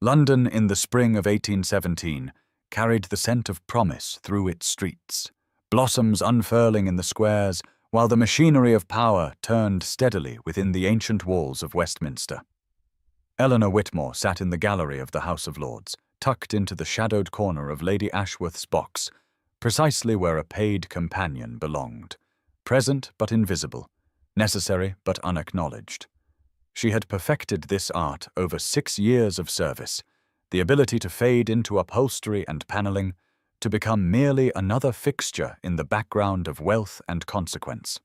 London in the spring of 1817 carried the scent of promise through its streets, blossoms unfurling in the squares, while the machinery of power turned steadily within the ancient walls of Westminster. Eleanor Whitmore sat in the gallery of the House of Lords, tucked into the shadowed corner of Lady Ashworth's box, precisely where a paid companion belonged, present but invisible, necessary but unacknowledged. She had perfected this art over 6 years of service, the ability to fade into upholstery and paneling, to become merely another fixture in the background of wealth and consequence.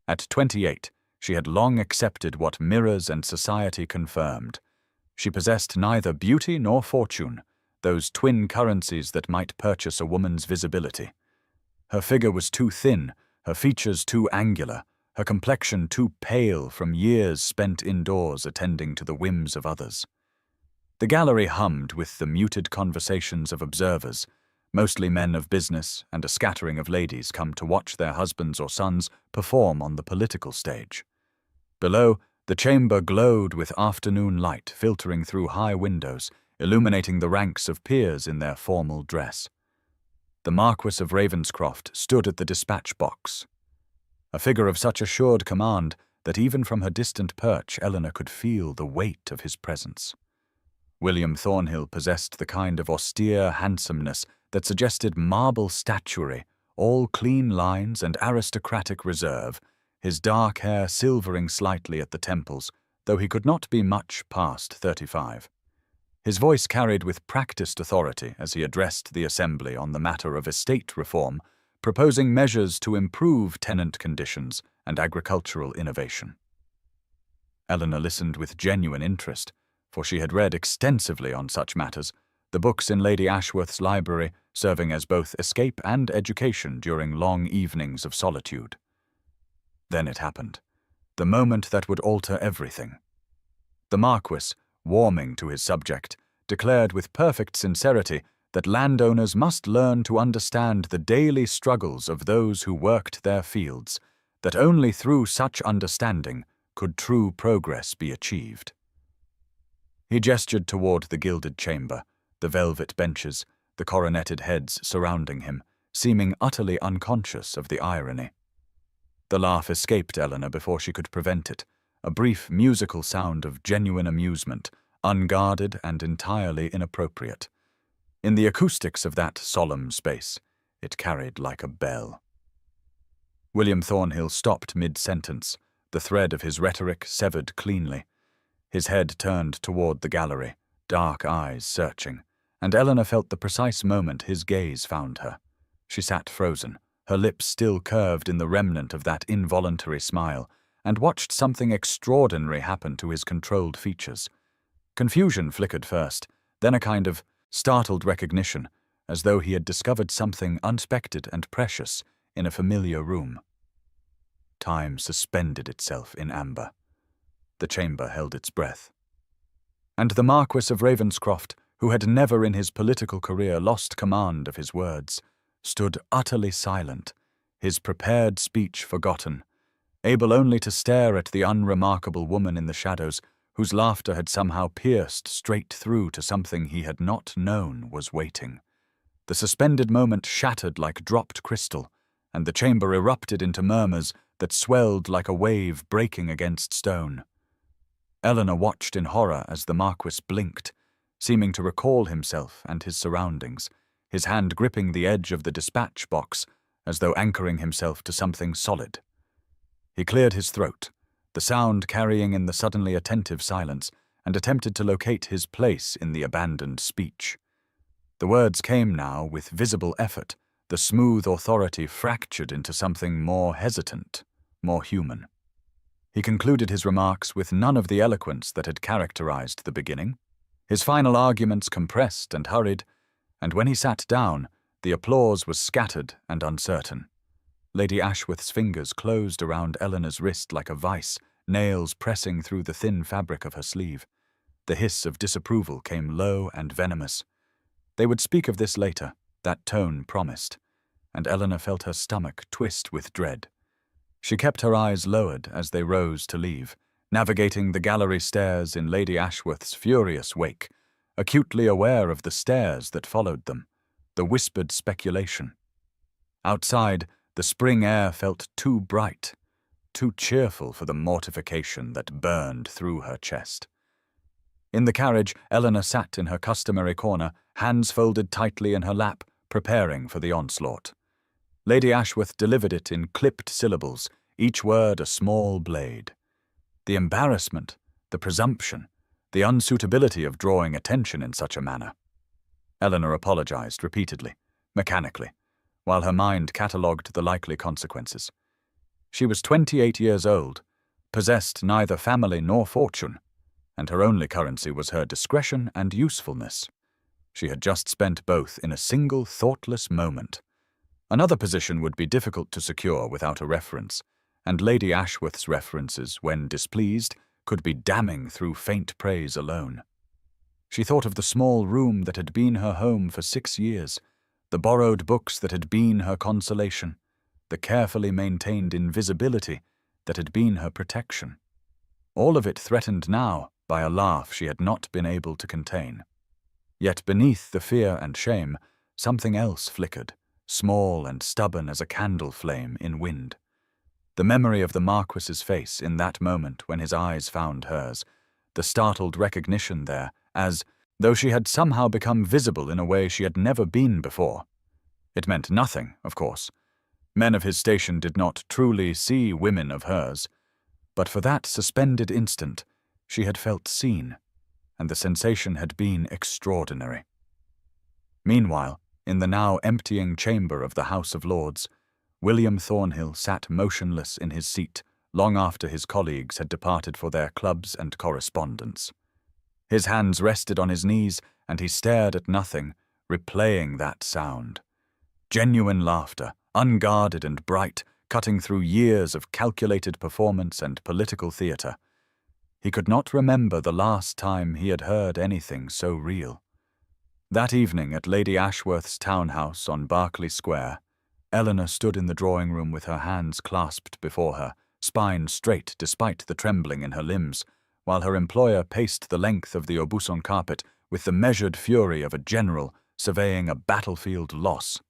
At 28, she had long accepted what mirrors and society confirmed. She possessed neither beauty nor fortune, those twin currencies that might purchase a woman's visibility. Her figure was too thin, her features too angular, her complexion too pale from years spent indoors attending to the whims of others. The gallery hummed with the muted conversations of observers, mostly men of business and a scattering of ladies come to watch their husbands or sons perform on the political stage. Below, the chamber glowed with afternoon light filtering through high windows, illuminating the ranks of peers in their formal dress. The Marquis of Ravenscroft stood at the dispatch box, a figure of such assured command that even from her distant perch Eleanor could feel the weight of his presence. William Thornhill possessed the kind of austere handsomeness that suggested marble statuary, all clean lines and aristocratic reserve, his dark hair silvering slightly at the temples, though he could not be much past 35. His voice carried with practiced authority as he addressed the assembly on the matter of estate reform, proposing measures to improve tenant conditions and agricultural innovation. Eleanor listened with genuine interest, for she had read extensively on such matters, the books in Lady Ashworth's library serving as both escape and education during long evenings of solitude. Then it happened, the moment that would alter everything. The Marquis, warming to his subject, declared with perfect sincerity that landowners must learn to understand the daily struggles of those who worked their fields, that only through such understanding could true progress be achieved. He gestured toward the gilded chamber, the velvet benches, the coroneted heads surrounding him, seeming utterly unconscious of the irony. The laugh escaped Eleanor before she could prevent it, a brief musical sound of genuine amusement, unguarded and entirely inappropriate. In the acoustics of that solemn space, it carried like a bell. William Thornhill stopped mid-sentence, the thread of his rhetoric severed cleanly. His head turned toward the gallery, dark eyes searching, and Eleanor felt the precise moment his gaze found her. She sat frozen, her lips still curved in the remnant of that involuntary smile, and watched something extraordinary happen to his controlled features. Confusion flickered first, then a kind of startled recognition, as though he had discovered something unexpected and precious in a familiar room. Time suspended itself in amber. The chamber held its breath. And the Marquis of Ravenscroft, who had never in his political career lost command of his words, stood utterly silent, his prepared speech forgotten, able only to stare at the unremarkable woman in the shadows, whose laughter had somehow pierced straight through to something he had not known was waiting. The suspended moment shattered like dropped crystal, and the chamber erupted into murmurs that swelled like a wave breaking against stone. Eleanor watched in horror as the Marquis blinked, seeming to recall himself and his surroundings, his hand gripping the edge of the dispatch box as though anchoring himself to something solid. He cleared his throat, the sound carrying in the suddenly attentive silence, and attempted to locate his place in the abandoned speech. The words came now with visible effort, the smooth authority fractured into something more hesitant, more human. He concluded his remarks with none of the eloquence that had characterized the beginning, his final arguments compressed and hurried, and when he sat down, the applause was scattered and uncertain. Lady Ashworth's fingers closed around Eleanor's wrist like a vice, nails pressing through the thin fabric of her sleeve. The hiss of disapproval came low and venomous. They would speak of this later, that tone promised, and Eleanor felt her stomach twist with dread. She kept her eyes lowered as they rose to leave, navigating the gallery stairs in Lady Ashworth's furious wake, acutely aware of the stares that followed them, the whispered speculation. Outside, the spring air felt too bright, too cheerful for the mortification that burned through her chest. In the carriage, Eleanor sat in her customary corner, hands folded tightly in her lap, preparing for the onslaught. Lady Ashworth delivered it in clipped syllables, each word a small blade. The embarrassment, the presumption, the unsuitability of drawing attention in such a manner. Eleanor apologized repeatedly, mechanically, while her mind catalogued the likely consequences. She was 28 years old, possessed neither family nor fortune, and her only currency was her discretion and usefulness. She had just spent both in a single thoughtless moment. Another position would be difficult to secure without a reference, and Lady Ashworth's references, when displeased, could be damning through faint praise alone. She thought of the small room that had been her home for 6 years, the borrowed books that had been her consolation, the carefully maintained invisibility that had been her protection. All of it threatened now by a laugh she had not been able to contain. Yet beneath the fear and shame, something else flickered, small and stubborn as a candle flame in wind. The memory of the Marquis's face in that moment when his eyes found hers, the startled recognition there, as though she had somehow become visible in a way she had never been before. It meant nothing, of course. Men of his station did not truly see women of hers, but for that suspended instant, she had felt seen, and the sensation had been extraordinary. Meanwhile, in the now emptying chamber of the House of Lords, William Thornhill sat motionless in his seat long after his colleagues had departed for their clubs and correspondence. His hands rested on his knees, and he stared at nothing, replaying that sound. Genuine laughter, unguarded and bright, cutting through years of calculated performance and political theatre. He could not remember the last time he had heard anything so real. That evening at Lady Ashworth's townhouse on Berkeley Square, Eleanor stood in the drawing-room with her hands clasped before her, spine straight despite the trembling in her limbs, while her employer paced the length of the Aubusson carpet with the measured fury of a general surveying a battlefield loss.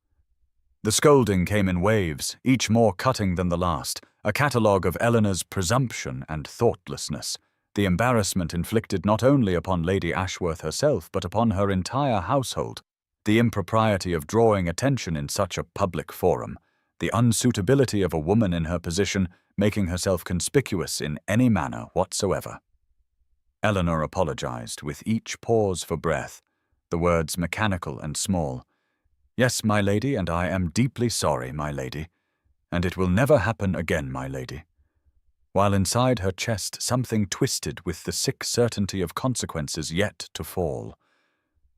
The scolding came in waves, each more cutting than the last, a catalogue of Eleanor's presumption and thoughtlessness, the embarrassment inflicted not only upon Lady Ashworth herself but upon her entire household, the impropriety of drawing attention in such a public forum, the unsuitability of a woman in her position making herself conspicuous in any manner whatsoever. Eleanor apologized with each pause for breath, the words mechanical and small. "Yes, my lady, and I am deeply sorry, my lady, and it will never happen again, my lady," while inside her chest something twisted with the sick certainty of consequences yet to fall.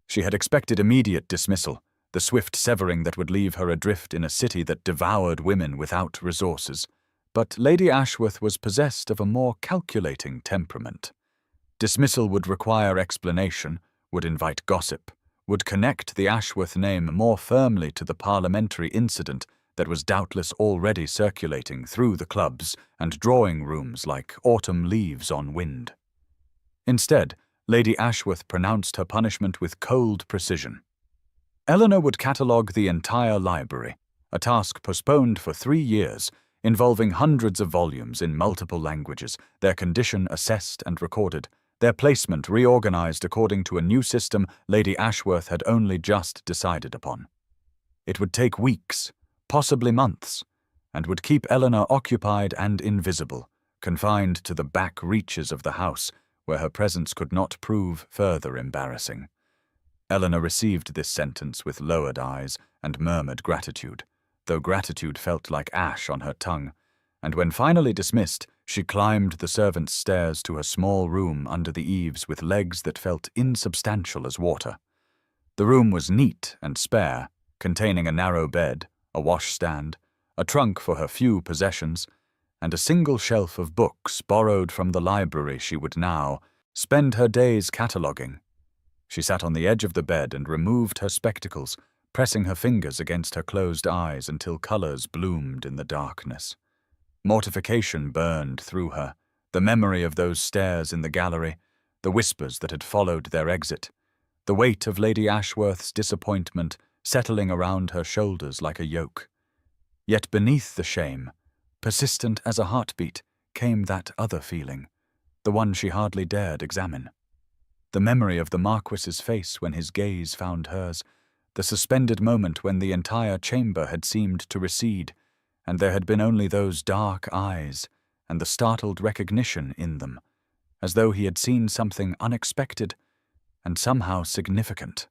She had expected immediate dismissal, the swift severing that would leave her adrift in a city that devoured women without resources, but Lady Ashworth was possessed of a more calculating temperament. Dismissal would require explanation, would invite gossip, would connect the Ashworth name more firmly to the parliamentary incident that was doubtless already circulating through the clubs and drawing-rooms like autumn leaves on wind. Instead, Lady Ashworth pronounced her punishment with cold precision. Eleanor would catalogue the entire library, a task postponed for 3 years, involving hundreds of volumes in multiple languages, their condition assessed and recorded, their placement reorganized according to a new system Lady Ashworth had only just decided upon. It would take weeks, possibly months, and would keep Eleanor occupied and invisible, confined to the back reaches of the house, where her presence could not prove further embarrassing. Eleanor received this sentence with lowered eyes and murmured gratitude, though gratitude felt like ash on her tongue, and when finally dismissed, she climbed the servants' stairs to her small room under the eaves with legs that felt insubstantial as water. The room was neat and spare, containing a narrow bed, a washstand, a trunk for her few possessions, and a single shelf of books borrowed from the library she would now spend her days cataloguing. She sat on the edge of the bed and removed her spectacles, pressing her fingers against her closed eyes until colors bloomed in the darkness. Mortification burned through her, the memory of those stares in the gallery, the whispers that had followed their exit, the weight of Lady Ashworth's disappointment settling around her shoulders like a yoke. Yet beneath the shame, persistent as a heartbeat, came that other feeling, the one she hardly dared examine. The memory of the Marquis's face when his gaze found hers, the suspended moment when the entire chamber had seemed to recede, and there had been only those dark eyes and the startled recognition in them, as though he had seen something unexpected and somehow significant.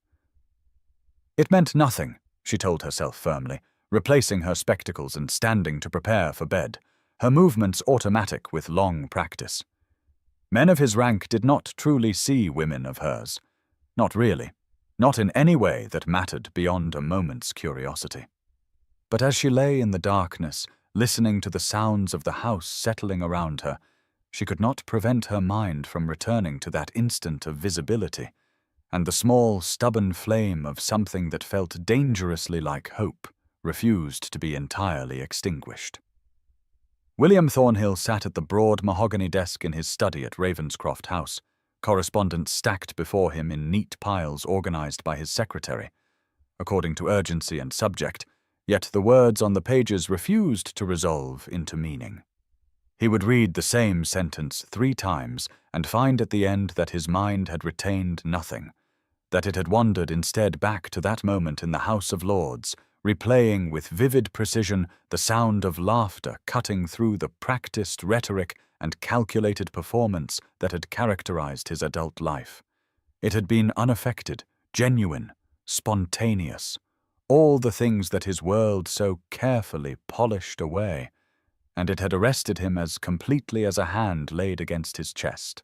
It meant nothing, she told herself firmly, replacing her spectacles and standing to prepare for bed, her movements automatic with long practice. Men of his rank did not truly see women of hers. Not really. Not in any way that mattered beyond a moment's curiosity. But as she lay in the darkness, listening to the sounds of the house settling around her, she could not prevent her mind from returning to that instant of visibility, and the small, stubborn flame of something that felt dangerously like hope refused to be entirely extinguished. William Thornhill sat at the broad mahogany desk in his study at Ravenscroft House, correspondence stacked before him in neat piles organized by his secretary, according to urgency and subject, yet the words on the pages refused to resolve into meaning. He would read the same sentence 3 times and find at the end that his mind had retained nothing, that it had wandered instead back to that moment in the House of Lords, replaying with vivid precision the sound of laughter cutting through the practiced rhetoric and calculated performance that had characterized his adult life. It had been unaffected, genuine, spontaneous, all the things that his world so carefully polished away, and it had arrested him as completely as a hand laid against his chest.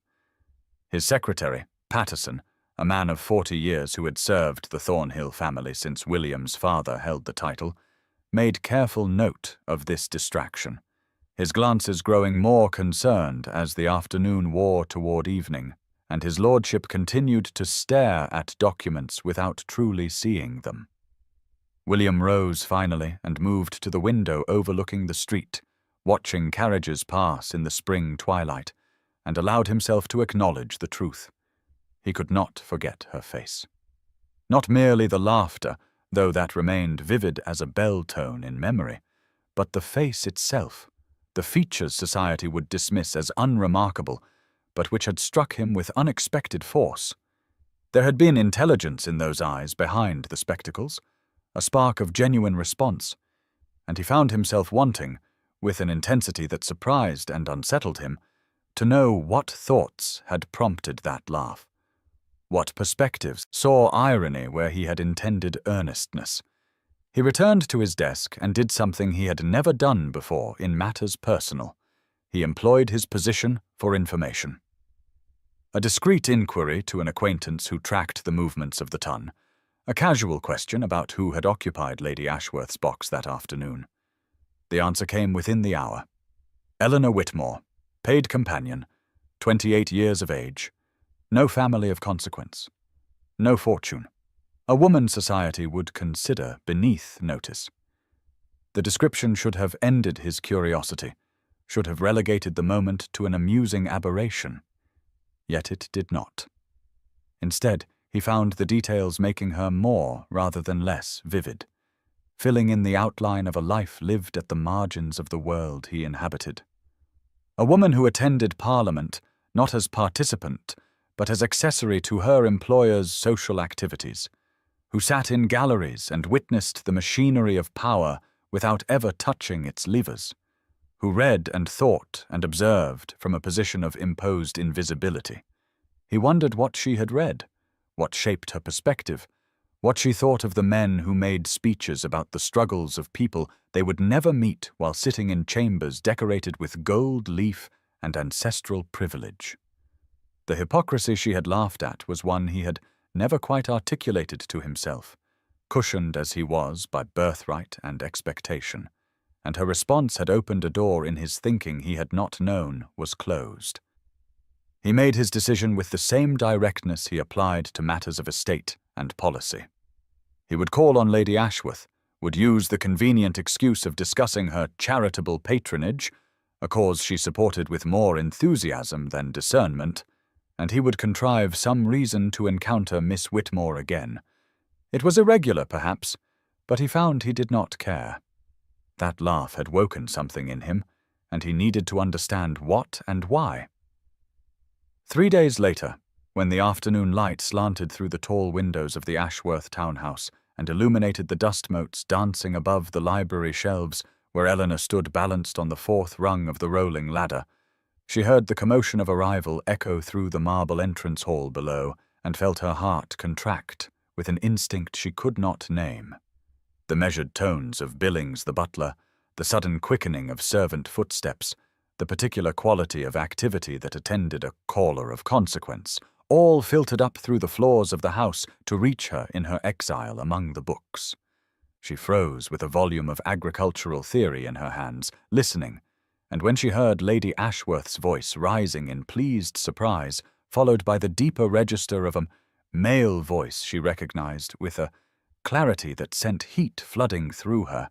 His secretary, Patterson, a man of 40 years who had served the Thornhill family since William's father held the title, made careful note of this distraction, his glances growing more concerned as the afternoon wore toward evening, and his lordship continued to stare at documents without truly seeing them. William rose finally and moved to the window overlooking the street, watching carriages pass in the spring twilight, and allowed himself to acknowledge the truth. He could not forget her face. Not merely the laughter, though that remained vivid as a bell tone in memory, but the face itself, the features society would dismiss as unremarkable, but which had struck him with unexpected force. There had been intelligence in those eyes behind the spectacles, a spark of genuine response, and he found himself wanting, with an intensity that surprised and unsettled him, to know what thoughts had prompted that laugh. What perspectives saw irony where he had intended earnestness. He returned to his desk and did something he had never done before in matters personal. He employed his position for information. A discreet inquiry to an acquaintance who tracked the movements of the ton, a casual question about who had occupied Lady Ashworth's box that afternoon. The answer came within the hour. Eleanor Whitmore, paid companion, 28 years of age, no family of consequence, no fortune, a woman society would consider beneath notice. The description should have ended his curiosity, should have relegated the moment to an amusing aberration. Yet it did not. Instead, he found the details making her more rather than less vivid, filling in the outline of a life lived at the margins of the world he inhabited. A woman who attended Parliament, not as participant, but as accessory to her employer's social activities, who sat in galleries and witnessed the machinery of power without ever touching its levers, who read and thought and observed from a position of imposed invisibility. He wondered what she had read, what shaped her perspective, what she thought of the men who made speeches about the struggles of people they would never meet while sitting in chambers decorated with gold leaf and ancestral privilege. The hypocrisy she had laughed at was one he had never quite articulated to himself, cushioned as he was by birthright and expectation, and her response had opened a door in his thinking he had not known was closed. He made his decision with the same directness he applied to matters of estate and policy. He would call on Lady Ashworth, would use the convenient excuse of discussing her charitable patronage, a cause she supported with more enthusiasm than discernment, and he would contrive some reason to encounter Miss Whitmore again. It was irregular, perhaps, but he found he did not care. That laugh had woken something in him, and he needed to understand what and why. 3 days later, when the afternoon light slanted through the tall windows of the Ashworth townhouse and illuminated the dust motes dancing above the library shelves where Eleanor stood balanced on the 4th rung of the rolling ladder, she heard the commotion of arrival echo through the marble entrance hall below and felt her heart contract with an instinct she could not name. The measured tones of Billings the butler, the sudden quickening of servant footsteps, the particular quality of activity that attended a caller of consequence, all filtered up through the floors of the house to reach her in her exile among the books. She froze with a volume of agricultural theory in her hands, listening, and when she heard Lady Ashworth's voice rising in pleased surprise, followed by the deeper register of a male voice she recognized with a clarity that sent heat flooding through her,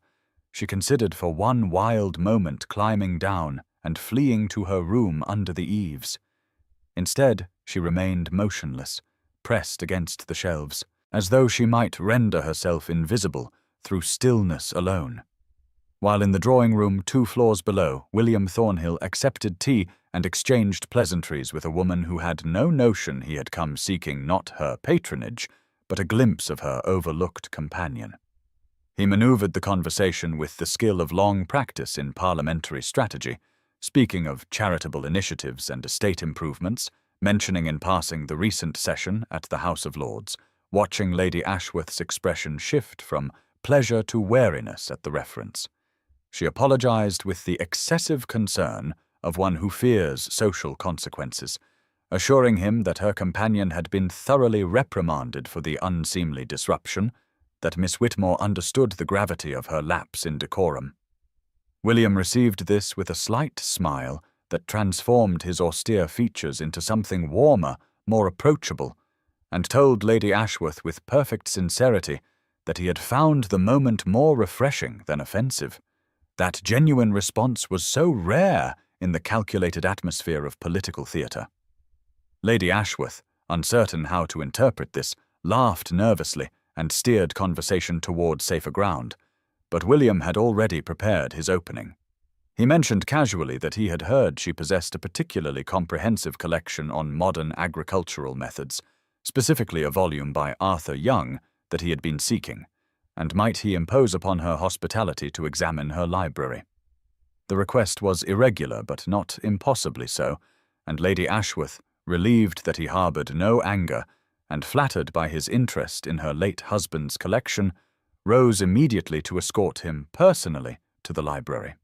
she considered for one wild moment climbing down and fleeing to her room under the eaves. Instead, she remained motionless, pressed against the shelves, as though she might render herself invisible through stillness alone. While in the drawing-room 2 floors below, William Thornhill accepted tea and exchanged pleasantries with a woman who had no notion he had come seeking not her patronage, but a glimpse of her overlooked companion. He maneuvered the conversation with the skill of long practice in parliamentary strategy, speaking of charitable initiatives and estate improvements, mentioning in passing the recent session at the House of Lords, watching Lady Ashworth's expression shift from pleasure to wariness at the reference. She apologized with the excessive concern of one who fears social consequences, assuring him that her companion had been thoroughly reprimanded for the unseemly disruption, that Miss Whitmore understood the gravity of her lapse in decorum. William received this with a slight smile that transformed his austere features into something warmer, more approachable, and told Lady Ashworth with perfect sincerity that he had found the moment more refreshing than offensive. That genuine response was so rare in the calculated atmosphere of political theatre. Lady Ashworth, uncertain how to interpret this, laughed nervously and steered conversation toward safer ground, but William had already prepared his opening. He mentioned casually that he had heard she possessed a particularly comprehensive collection on modern agricultural methods, specifically a volume by Arthur Young that he had been seeking, and might he impose upon her hospitality to examine her library. The request was irregular, but not impossibly so, and Lady Ashworth, relieved that he harbored no anger, and flattered by his interest in her late husband's collection, rose immediately to escort him personally to the library.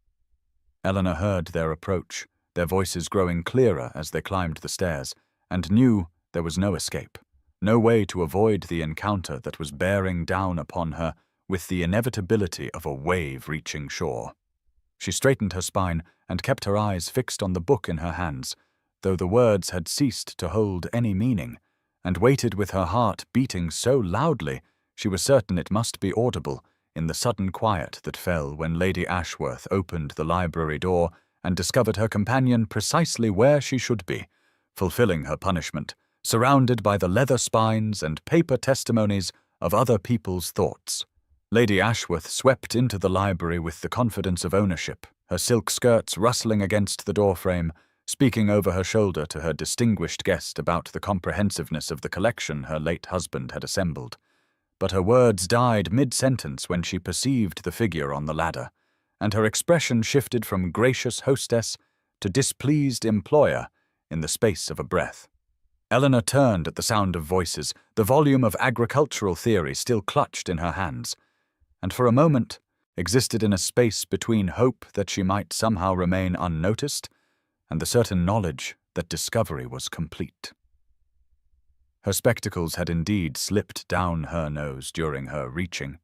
Eleanor heard their approach, their voices growing clearer as they climbed the stairs, and knew there was no escape, no way to avoid the encounter that was bearing down upon her with the inevitability of a wave reaching shore. She straightened her spine and kept her eyes fixed on the book in her hands, though the words had ceased to hold any meaning, and waited with her heart beating so loudly she was certain it must be audible in the sudden quiet that fell when Lady Ashworth opened the library door and discovered her companion precisely where she should be, fulfilling her punishment, surrounded by the leather spines and paper testimonies of other people's thoughts. Lady Ashworth swept into the library with the confidence of ownership, her silk skirts rustling against the doorframe, speaking over her shoulder to her distinguished guest about the comprehensiveness of the collection her late husband had assembled. But her words died mid-sentence when she perceived the figure on the ladder, and her expression shifted from gracious hostess to displeased employer in the space of a breath. Eleanor turned at the sound of voices, the volume of agricultural theory still clutched in her hands, and for a moment existed in a space between hope that she might somehow remain unnoticed and the certain knowledge that discovery was complete. Her spectacles had indeed slipped down her nose during her reaching,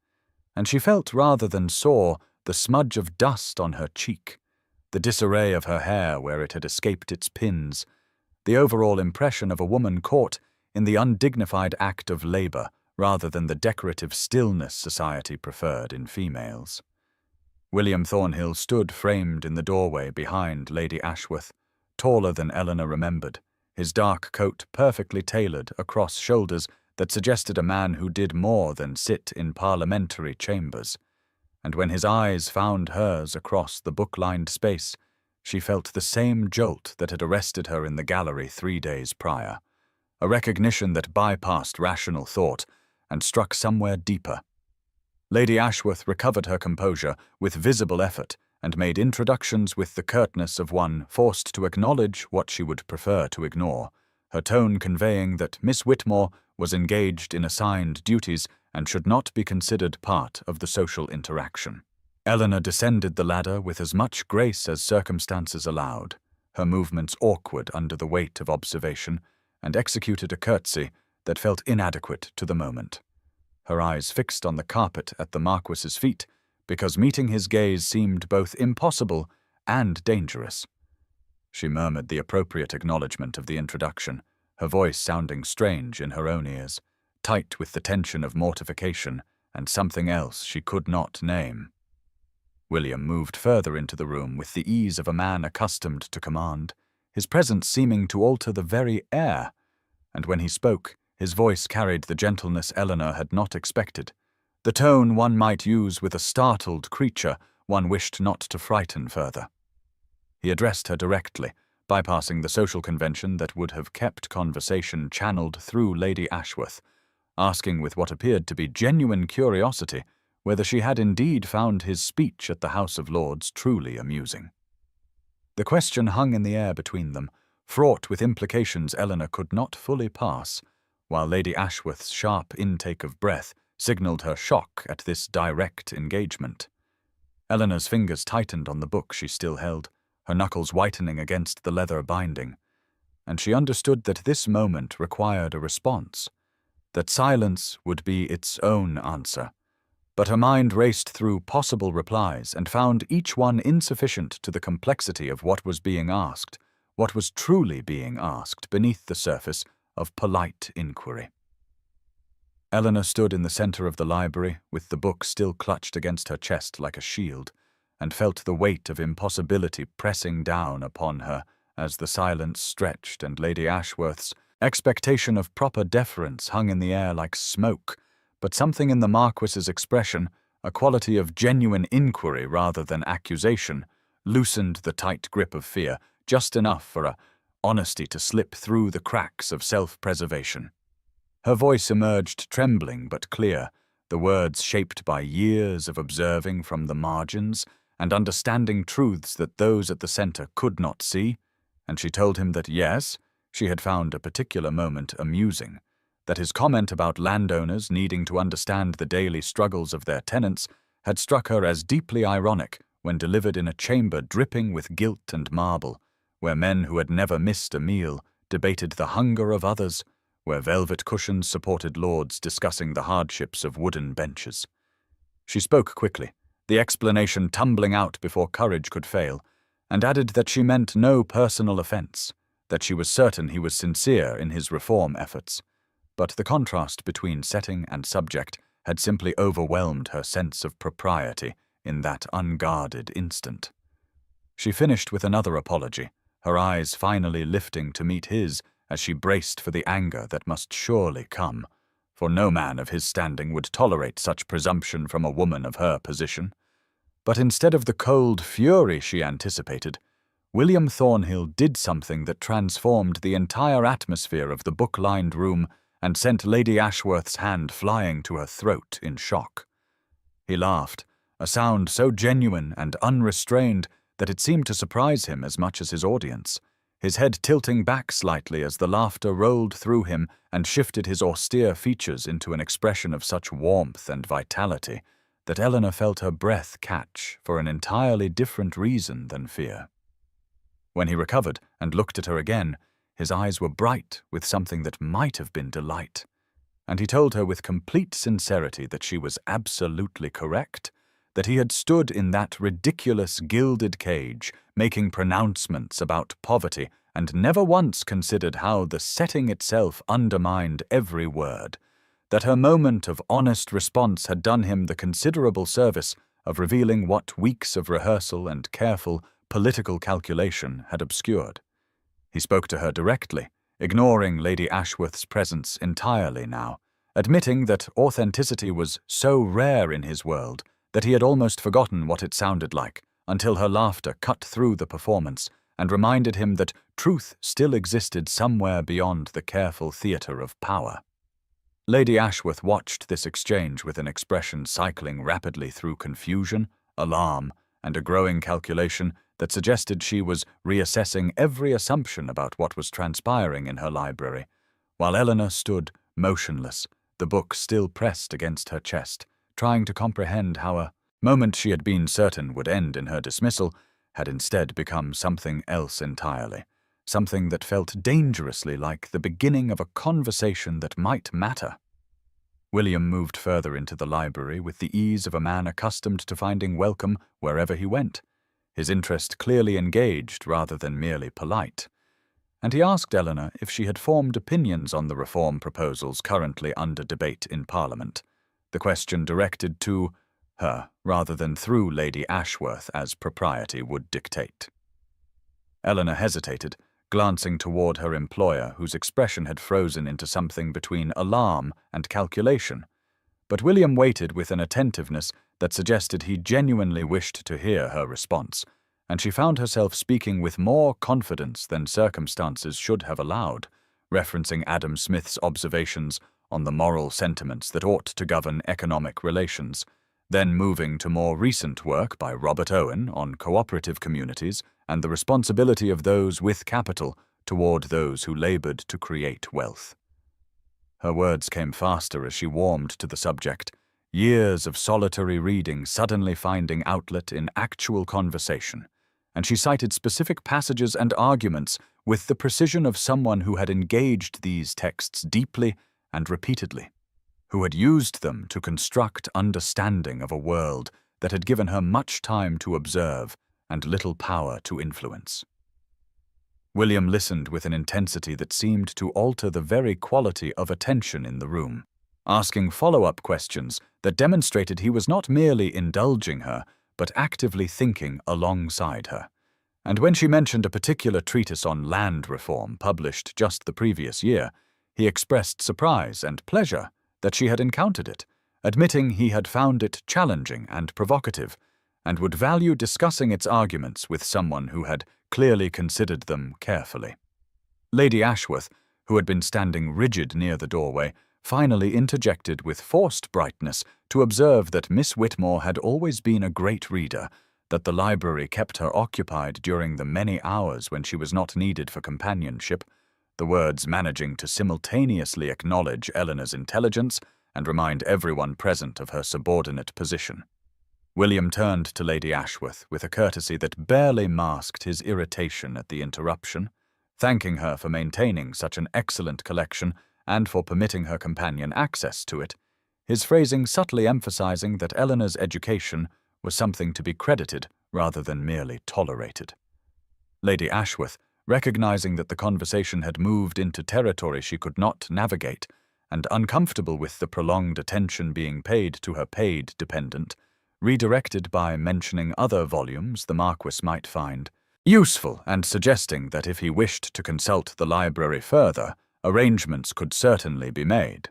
and she felt rather than saw the smudge of dust on her cheek, the disarray of her hair where it had escaped its pins, the overall impression of a woman caught in the undignified act of labor rather than the decorative stillness society preferred in females. William Thornhill stood framed in the doorway behind Lady Ashworth, taller than Eleanor remembered, his dark coat perfectly tailored across shoulders that suggested a man who did more than sit in parliamentary chambers. And when his eyes found hers across the book-lined space, she felt the same jolt that had arrested her in the gallery 3 days prior, a recognition that bypassed rational thought and struck somewhere deeper. Lady Ashworth recovered her composure with visible effort and made introductions with the curtness of one forced to acknowledge what she would prefer to ignore, her tone conveying that Miss Whitmore was engaged in assigned duties and should not be considered part of the social interaction. Eleanor descended the ladder with as much grace as circumstances allowed, her movements awkward under the weight of observation, and executed a curtsy that felt inadequate to the moment, her eyes fixed on the carpet at the Marquis's feet, because meeting his gaze seemed both impossible and dangerous. She murmured the appropriate acknowledgement of the introduction, her voice sounding strange in her own ears, tight with the tension of mortification and something else she could not name. William moved further into the room with the ease of a man accustomed to command, his presence seeming to alter the very air, and when he spoke, his voice carried the gentleness Eleanor had not expected, the tone one might use with a startled creature one wished not to frighten further. He addressed her directly, bypassing the social convention that would have kept conversation channeled through Lady Ashworth, asking with what appeared to be genuine curiosity whether she had indeed found his speech at the House of Lords truly amusing. The question hung in the air between them, fraught with implications Eleanor could not fully pass, while Lady Ashworth's sharp intake of breath signalled her shock at this direct engagement. Eleanor's fingers tightened on the book she still held, her knuckles whitening against the leather binding, and she understood that this moment required a response, that silence would be its own answer. But her mind raced through possible replies and found each one insufficient to the complexity of what was being asked, what was truly being asked beneath the surface of polite inquiry. Eleanor stood in the centre of the library, with the book still clutched against her chest like a shield, and felt the weight of impossibility pressing down upon her as the silence stretched and Lady Ashworth's expectation of proper deference hung in the air like smoke, but something in the Marquis's expression, a quality of genuine inquiry rather than accusation, loosened the tight grip of fear, just enough for a honesty to slip through the cracks of self-preservation. Her voice emerged trembling but clear, the words shaped by years of observing from the margins and understanding truths that those at the centre could not see, and she told him that yes, she had found a particular moment amusing, that his comment about landowners needing to understand the daily struggles of their tenants had struck her as deeply ironic when delivered in a chamber dripping with gilt and marble, where men who had never missed a meal debated the hunger of others, where velvet cushions supported lords discussing the hardships of wooden benches. She spoke quickly, the explanation tumbling out before courage could fail, and added that she meant no personal offence, that she was certain he was sincere in his reform efforts. But the contrast between setting and subject had simply overwhelmed her sense of propriety in that unguarded instant. She finished with another apology, her eyes finally lifting to meet his as she braced for the anger that must surely come, for no man of his standing would tolerate such presumption from a woman of her position. But instead of the cold fury she anticipated, William Thornhill did something that transformed the entire atmosphere of the book-lined room and sent Lady Ashworth's hand flying to her throat in shock. He laughed, a sound so genuine and unrestrained that it seemed to surprise him as much as his audience, his head tilting back slightly as the laughter rolled through him and shifted his austere features into an expression of such warmth and vitality that Eleanor felt her breath catch for an entirely different reason than fear. When he recovered and looked at her again, his eyes were bright with something that might have been delight, and he told her with complete sincerity that she was absolutely correct, that he had stood in that ridiculous gilded cage, making pronouncements about poverty, and never once considered how the setting itself undermined every word, that her moment of honest response had done him the considerable service of revealing what weeks of rehearsal and careful political calculation had obscured. He spoke to her directly, ignoring Lady Ashworth's presence entirely now, admitting that authenticity was so rare in his world that he had almost forgotten what it sounded like until her laughter cut through the performance and reminded him that truth still existed somewhere beyond the careful theatre of power. Lady Ashworth watched this exchange with an expression cycling rapidly through confusion, alarm, and a growing calculation that suggested she was reassessing every assumption about what was transpiring in her library, while Eleanor stood motionless, the book still pressed against her chest, trying to comprehend how a moment she had been certain would end in her dismissal had instead become something else entirely, something that felt dangerously like the beginning of a conversation that might matter. William moved further into the library with the ease of a man accustomed to finding welcome wherever he went, his interest clearly engaged rather than merely polite. And he asked Eleanor if she had formed opinions on the reform proposals currently under debate in Parliament, the question directed to her rather than through Lady Ashworth as propriety would dictate. Eleanor hesitated, glancing toward her employer, whose expression had frozen into something between alarm and calculation. But William waited with an attentiveness that suggested he genuinely wished to hear her response, and she found herself speaking with more confidence than circumstances should have allowed, referencing Adam Smith's observations on the moral sentiments that ought to govern economic relations, then moving to more recent work by Robert Owen on cooperative communities and the responsibility of those with capital toward those who labored to create wealth. Her words came faster as she warmed to the subject, years of solitary reading suddenly finding outlet in actual conversation, and she cited specific passages and arguments with the precision of someone who had engaged these texts deeply and repeatedly, who had used them to construct understanding of a world that had given her much time to observe and little power to influence. William listened with an intensity that seemed to alter the very quality of attention in the room, asking follow-up questions that demonstrated he was not merely indulging her, but actively thinking alongside her. And when she mentioned a particular treatise on land reform published just the previous year, he expressed surprise and pleasure that she had encountered it, admitting he had found it challenging and provocative, and would value discussing its arguments with someone who had clearly considered them carefully. Lady Ashworth, who had been standing rigid near the doorway, finally interjected with forced brightness to observe that Miss Whitmore had always been a great reader, that the library kept her occupied during the many hours when she was not needed for companionship, the words managing to simultaneously acknowledge Eleanor's intelligence and remind everyone present of her subordinate position. William turned to Lady Ashworth with a courtesy that barely masked his irritation at the interruption, thanking her for maintaining such an excellent collection and for permitting her companion access to it, his phrasing subtly emphasizing that Eleanor's education was something to be credited rather than merely tolerated. Lady Ashworth, recognizing that the conversation had moved into territory she could not navigate, and uncomfortable with the prolonged attention being paid to her paid dependent, redirected by mentioning other volumes the Marquis might find useful and suggesting that if he wished to consult the library further, arrangements could certainly be made.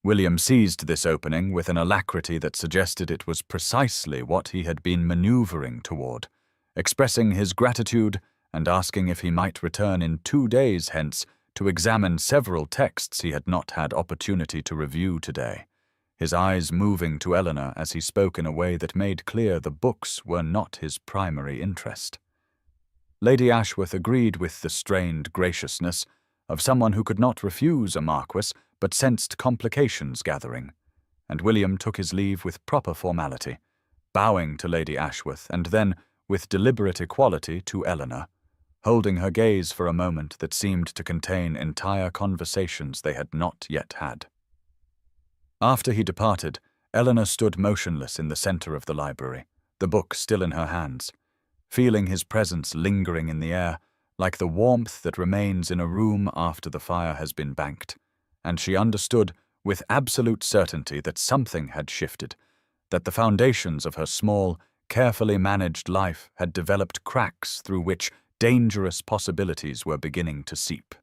William seized this opening with an alacrity that suggested it was precisely what he had been maneuvering toward, expressing his gratitude and asking if he might return in 2 days hence to examine several texts he had not had opportunity to review today, his eyes moving to Eleanor as he spoke in a way that made clear the books were not his primary interest. Lady Ashworth agreed with the strained graciousness of someone who could not refuse a Marquis but sensed complications gathering, and William took his leave with proper formality, bowing to Lady Ashworth and then, with deliberate equality, to Eleanor, holding her gaze for a moment that seemed to contain entire conversations they had not yet had. After he departed, Eleanor stood motionless in the center of the library, the book still in her hands, feeling his presence lingering in the air, like the warmth that remains in a room after the fire has been banked, and she understood with absolute certainty that something had shifted, that the foundations of her small, carefully managed life had developed cracks through which dangerous possibilities were beginning to seep.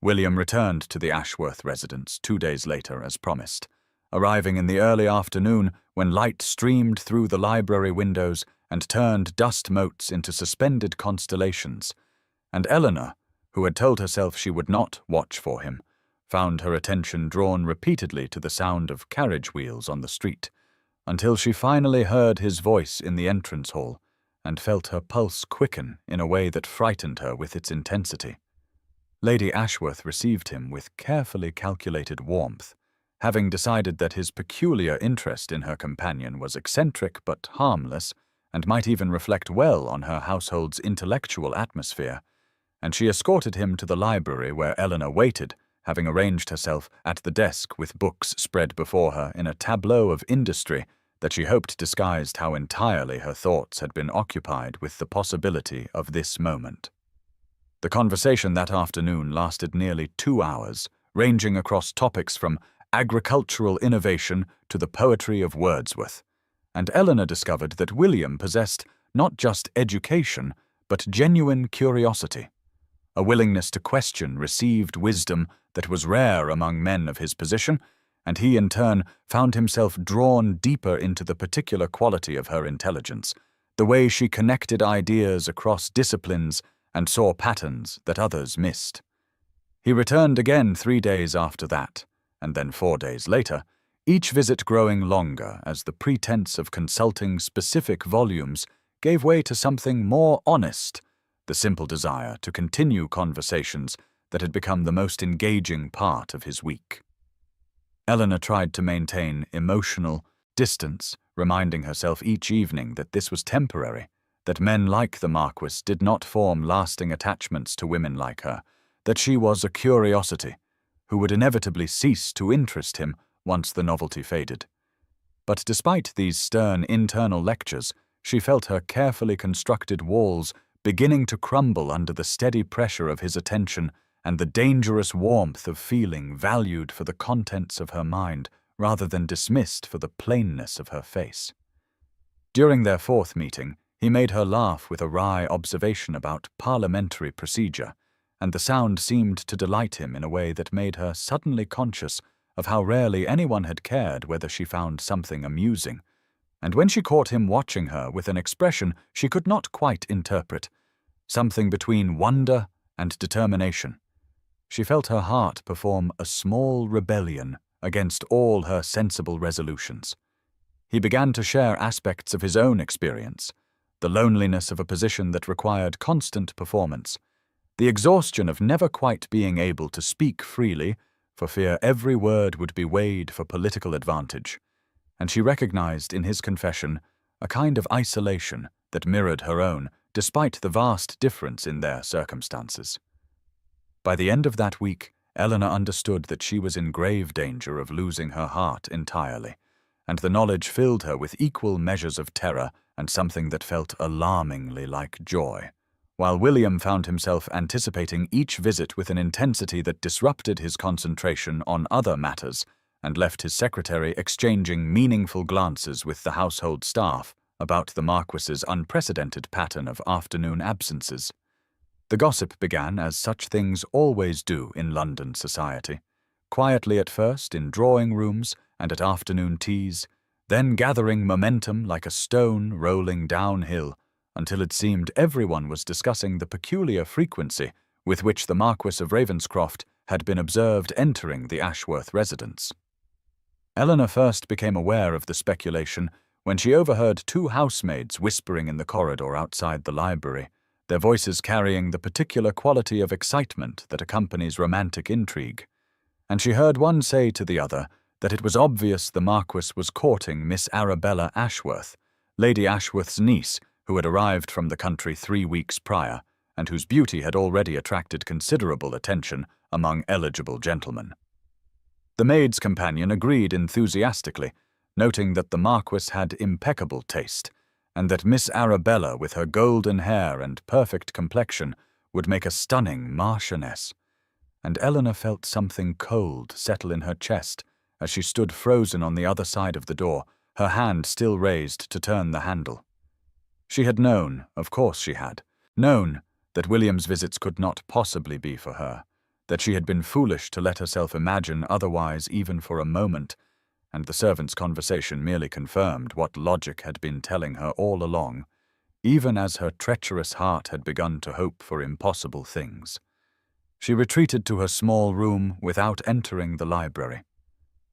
William returned to the Ashworth residence 2 days later as promised, arriving in the early afternoon when light streamed through the library windows and turned dust motes into suspended constellations, and Eleanor, who had told herself she would not watch for him, found her attention drawn repeatedly to the sound of carriage wheels on the street, until she finally heard his voice in the entrance hall and felt her pulse quicken in a way that frightened her with its intensity. Lady Ashworth received him with carefully calculated warmth, having decided that his peculiar interest in her companion was eccentric but harmless and might even reflect well on her household's intellectual atmosphere, and she escorted him to the library where Eleanor waited, having arranged herself at the desk with books spread before her in a tableau of industry that she hoped disguised how entirely her thoughts had been occupied with the possibility of this moment. The conversation that afternoon lasted nearly 2 hours, ranging across topics from agricultural innovation to the poetry of Wordsworth, and Eleanor discovered that William possessed not just education, but genuine curiosity, a willingness to question received wisdom that was rare among men of his position, and he in turn found himself drawn deeper into the particular quality of her intelligence, the way she connected ideas across disciplines and saw patterns that others missed. He returned again 3 days after that, and then 4 days later, each visit growing longer as the pretense of consulting specific volumes gave way to something more honest, the simple desire to continue conversations that had become the most engaging part of his week. Eleanor tried to maintain emotional distance, reminding herself each evening that this was temporary, that men like the Marquis did not form lasting attachments to women like her, that she was a curiosity, who would inevitably cease to interest him once the novelty faded. But despite these stern internal lectures, she felt her carefully constructed walls beginning to crumble under the steady pressure of his attention and the dangerous warmth of feeling valued for the contents of her mind rather than dismissed for the plainness of her face. During their 4th meeting, he made her laugh with a wry observation about parliamentary procedure, and the sound seemed to delight him in a way that made her suddenly conscious of how rarely anyone had cared whether she found something amusing, and when she caught him watching her with an expression she could not quite interpret, something between wonder and determination, she felt her heart perform a small rebellion against all her sensible resolutions. He began to share aspects of his own experience, the loneliness of a position that required constant performance, the exhaustion of never quite being able to speak freely for fear every word would be weighed for political advantage, and she recognized in his confession a kind of isolation that mirrored her own despite the vast difference in their circumstances. By the end of that week, Eleanor understood that she was in grave danger of losing her heart entirely, and the knowledge filled her with equal measures of terror and something that felt alarmingly like joy, while William found himself anticipating each visit with an intensity that disrupted his concentration on other matters and left his secretary exchanging meaningful glances with the household staff about the Marquis's unprecedented pattern of afternoon absences. The gossip began as such things always do in London society, quietly at first in drawing rooms and at afternoon teas, then gathering momentum like a stone rolling downhill until it seemed everyone was discussing the peculiar frequency with which the Marquis of Ravenscroft had been observed entering the Ashworth residence. Eleanor first became aware of the speculation when she overheard 2 housemaids whispering in the corridor outside the library, their voices carrying the particular quality of excitement that accompanies romantic intrigue, and she heard one say to the other that it was obvious the Marquis was courting Miss Arabella Ashworth, Lady Ashworth's niece, who had arrived from the country 3 weeks prior, and whose beauty had already attracted considerable attention among eligible gentlemen. The maid's companion agreed enthusiastically, noting that the Marquis had impeccable taste, and that Miss Arabella, with her golden hair and perfect complexion, would make a stunning marchioness, and Eleanor felt something cold settle in her chest as she stood frozen on the other side of the door, her hand still raised to turn the handle. She had known, of course she had, known that William's visits could not possibly be for her, that she had been foolish to let herself imagine otherwise even for a moment, and the servant's conversation merely confirmed what logic had been telling her all along, even as her treacherous heart had begun to hope for impossible things. She retreated to her small room without entering the library,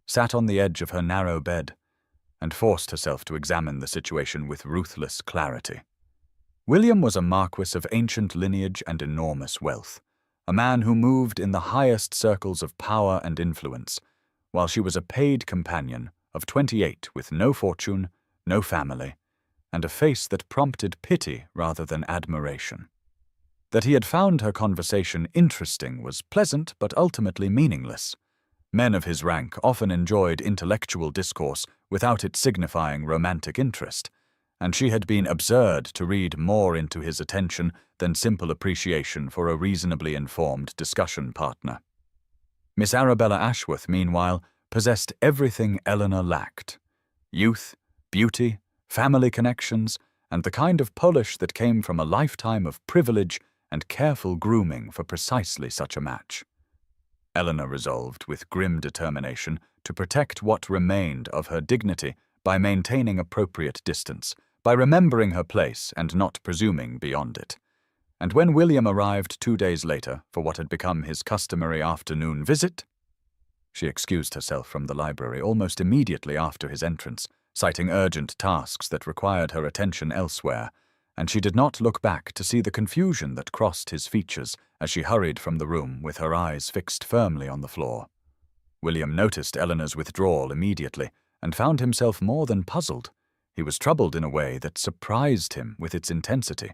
sat on the edge of her narrow bed, and forced herself to examine the situation with ruthless clarity. William was a marquis of ancient lineage and enormous wealth, a man who moved in the highest circles of power and influence, while she was a paid companion of 28 with no fortune, no family, and a face that prompted pity rather than admiration. That he had found her conversation interesting was pleasant but ultimately meaningless. Men of his rank often enjoyed intellectual discourse without it signifying romantic interest, and she had been absurd to read more into his attention than simple appreciation for a reasonably informed discussion partner. Miss Arabella Ashworth, meanwhile, possessed everything Eleanor lacked: youth, beauty, family connections, and the kind of polish that came from a lifetime of privilege and careful grooming for precisely such a match. Eleanor resolved with grim determination to protect what remained of her dignity by maintaining appropriate distance, by remembering her place and not presuming beyond it. And when William arrived 2 days later for what had become his customary afternoon visit, she excused herself from the library almost immediately after his entrance, citing urgent tasks that required her attention elsewhere, and she did not look back to see the confusion that crossed his features as she hurried from the room with her eyes fixed firmly on the floor. William noticed Eleanor's withdrawal immediately and found himself more than puzzled. He was troubled in a way that surprised him with its intensity,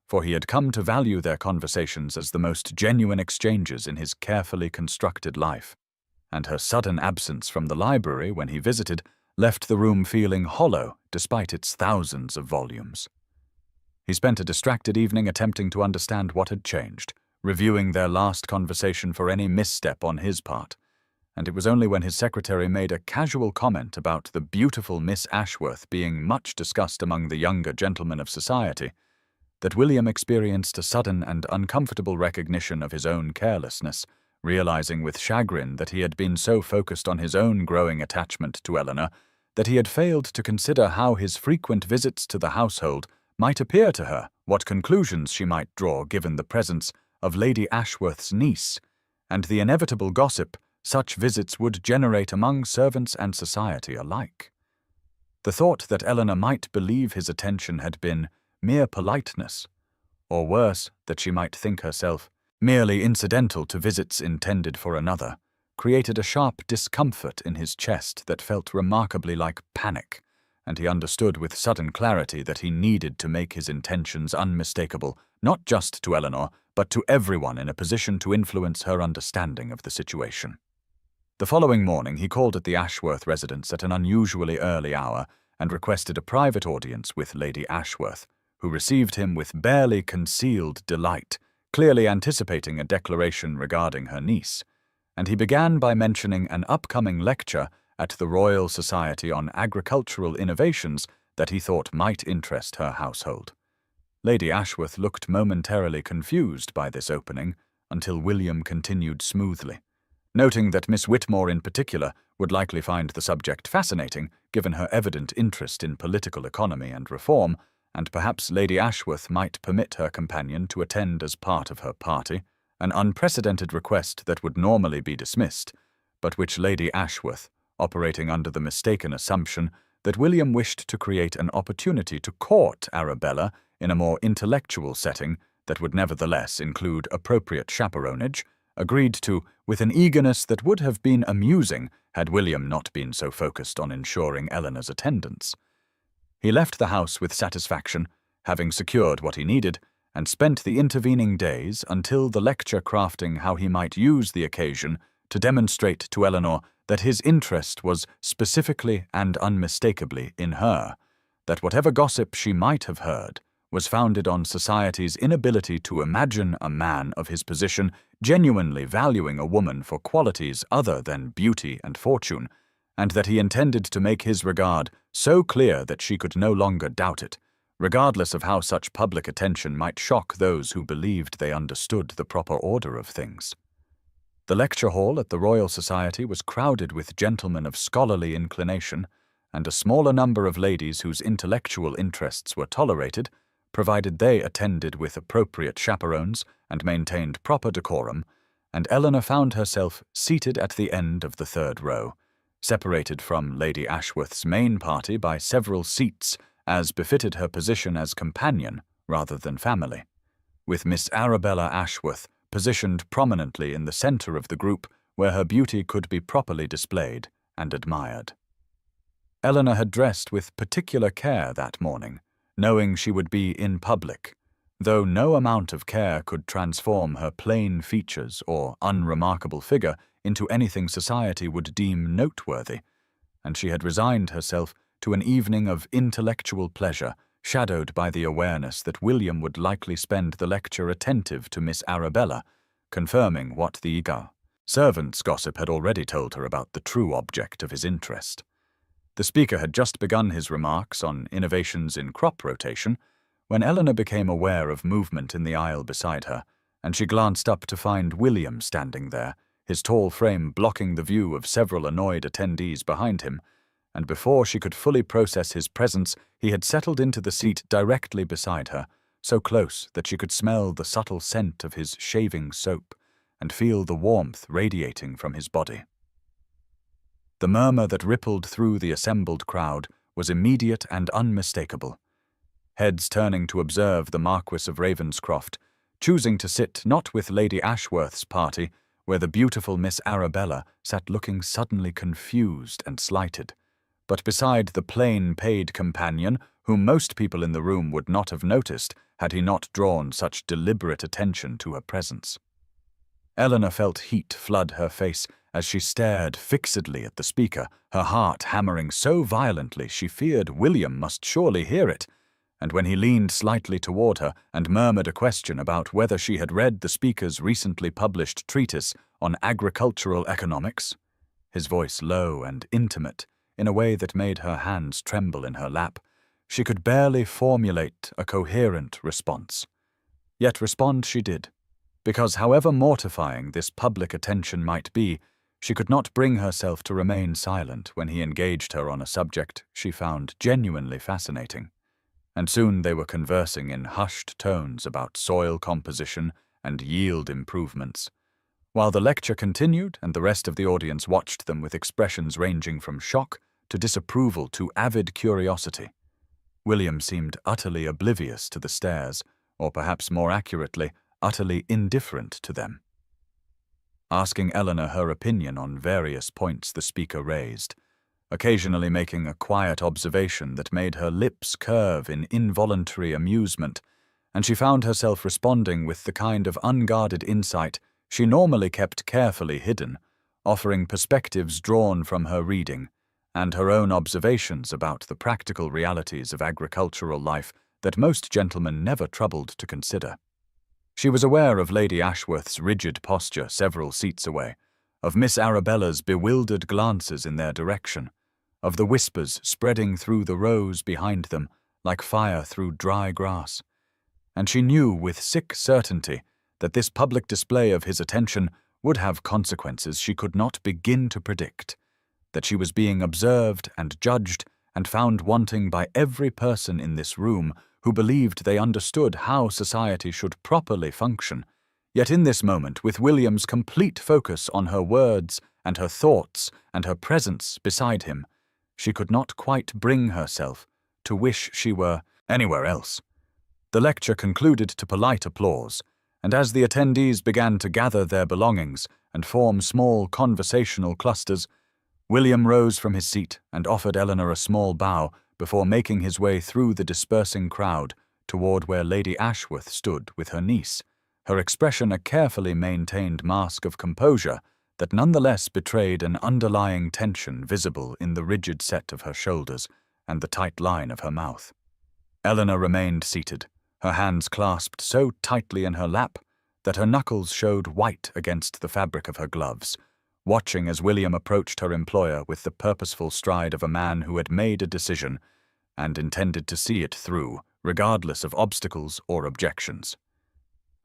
for he had come to value their conversations as the most genuine exchanges in his carefully constructed life, and her sudden absence from the library when he visited left the room feeling hollow despite its thousands of volumes. He spent a distracted evening attempting to understand what had changed, reviewing their last conversation for any misstep on his part, and it was only when his secretary made a casual comment about the beautiful Miss Ashworth being much discussed among the younger gentlemen of society that William experienced a sudden and uncomfortable recognition of his own carelessness, realizing with chagrin that he had been so focused on his own growing attachment to Eleanor that he had failed to consider how his frequent visits to the household might appear to her, what conclusions she might draw given the presence of Lady Ashworth's niece, and the inevitable gossip such visits would generate among servants and society alike. The thought that Eleanor might believe his attention had been mere politeness, or worse, that she might think herself merely incidental to visits intended for another, created a sharp discomfort in his chest that felt remarkably like panic, and he understood with sudden clarity that he needed to make his intentions unmistakable, not just to Eleanor, but to everyone in a position to influence her understanding of the situation. The following morning he called at the Ashworth residence at an unusually early hour and requested a private audience with Lady Ashworth, who received him with barely concealed delight, clearly anticipating a declaration regarding her niece, and he began by mentioning an upcoming lecture at the Royal Society on Agricultural Innovations that he thought might interest her household. Lady Ashworth looked momentarily confused by this opening until William continued smoothly, noting that Miss Whitmore in particular would likely find the subject fascinating given her evident interest in political economy and reform, and perhaps Lady Ashworth might permit her companion to attend as part of her party, an unprecedented request that would normally be dismissed, but which Lady Ashworth, operating under the mistaken assumption that William wished to create an opportunity to court Arabella in a more intellectual setting that would nevertheless include appropriate chaperonage, agreed to with an eagerness that would have been amusing had William not been so focused on ensuring Eleanor's attendance. He left the house with satisfaction, having secured what he needed, and spent the intervening days until the lecture crafting how he might use the occasion to demonstrate to Eleanor that his interest was specifically and unmistakably in her, that whatever gossip she might have heard was founded on society's inability to imagine a man of his position genuinely valuing a woman for qualities other than beauty and fortune, and that he intended to make his regard so clear that she could no longer doubt it, regardless of how such public attention might shock those who believed they understood the proper order of things. The lecture hall at the Royal Society was crowded with gentlemen of scholarly inclination, and a smaller number of ladies whose intellectual interests were tolerated, provided they attended with appropriate chaperones and maintained proper decorum, and Eleanor found herself seated at the end of the third row, separated from Lady Ashworth's main party by several seats, as befitted her position as companion rather than family, with Miss Arabella Ashworth positioned prominently in the centre of the group where her beauty could be properly displayed and admired. Eleanor had dressed with particular care that morning, knowing she would be in public, though no amount of care could transform her plain features or unremarkable figure into anything society would deem noteworthy, and she had resigned herself to an evening of intellectual pleasure, shadowed by the awareness that William would likely spend the lecture attentive to Miss Arabella, confirming what the eager servants' gossip had already told her about the true object of his interest. The speaker had just begun his remarks on innovations in crop rotation when Eleanor became aware of movement in the aisle beside her, and she glanced up to find William standing there, his tall frame blocking the view of several annoyed attendees behind him, and before she could fully process his presence, he had settled into the seat directly beside her, so close that she could smell the subtle scent of his shaving soap and feel the warmth radiating from his body. The murmur that rippled through the assembled crowd was immediate and unmistakable. Heads turning to observe the Marquis of Ravenscroft, choosing to sit not with Lady Ashworth's party, where the beautiful Miss Arabella sat looking suddenly confused and slighted, but beside the plain paid companion whom most people in the room would not have noticed had he not drawn such deliberate attention to her presence. Eleanor felt heat flood her face as she stared fixedly at the speaker, her heart hammering so violently she feared William must surely hear it, and when he leaned slightly toward her and murmured a question about whether she had read the speaker's recently published treatise on agricultural economics, his voice low and intimate, in a way that made her hands tremble in her lap, she could barely formulate a coherent response. Yet respond she did, because however mortifying this public attention might be, she could not bring herself to remain silent when he engaged her on a subject she found genuinely fascinating, and soon they were conversing in hushed tones about soil composition and yield improvements, while the lecture continued and the rest of the audience watched them with expressions ranging from shock to disapproval to avid curiosity. William seemed utterly oblivious to the stares, or perhaps more accurately, utterly indifferent to them. Asking Eleanor her opinion on various points the speaker raised, occasionally making a quiet observation that made her lips curve in involuntary amusement, and she found herself responding with the kind of unguarded insight she normally kept carefully hidden, offering perspectives drawn from her reading, and her own observations about the practical realities of agricultural life that most gentlemen never troubled to consider. She was aware of Lady Ashworth's rigid posture several seats away, of Miss Arabella's bewildered glances in their direction, of the whispers spreading through the rows behind them like fire through dry grass, and she knew with sick certainty that this public display of his attention would have consequences she could not begin to predict, that she was being observed and judged and found wanting by every person in this room who believed they understood how society should properly function, yet in this moment, with William's complete focus on her words and her thoughts and her presence beside him, she could not quite bring herself to wish she were anywhere else. The lecture concluded to polite applause, and as the attendees began to gather their belongings and form small conversational clusters, William rose from his seat and offered Eleanor a small bow before making his way through the dispersing crowd toward where Lady Ashworth stood with her niece, her expression a carefully maintained mask of composure that nonetheless betrayed an underlying tension visible in the rigid set of her shoulders and the tight line of her mouth. Eleanor remained seated, her hands clasped so tightly in her lap that her knuckles showed white against the fabric of her gloves, watching as William approached her employer with the purposeful stride of a man who had made a decision and intended to see it through, regardless of obstacles or objections.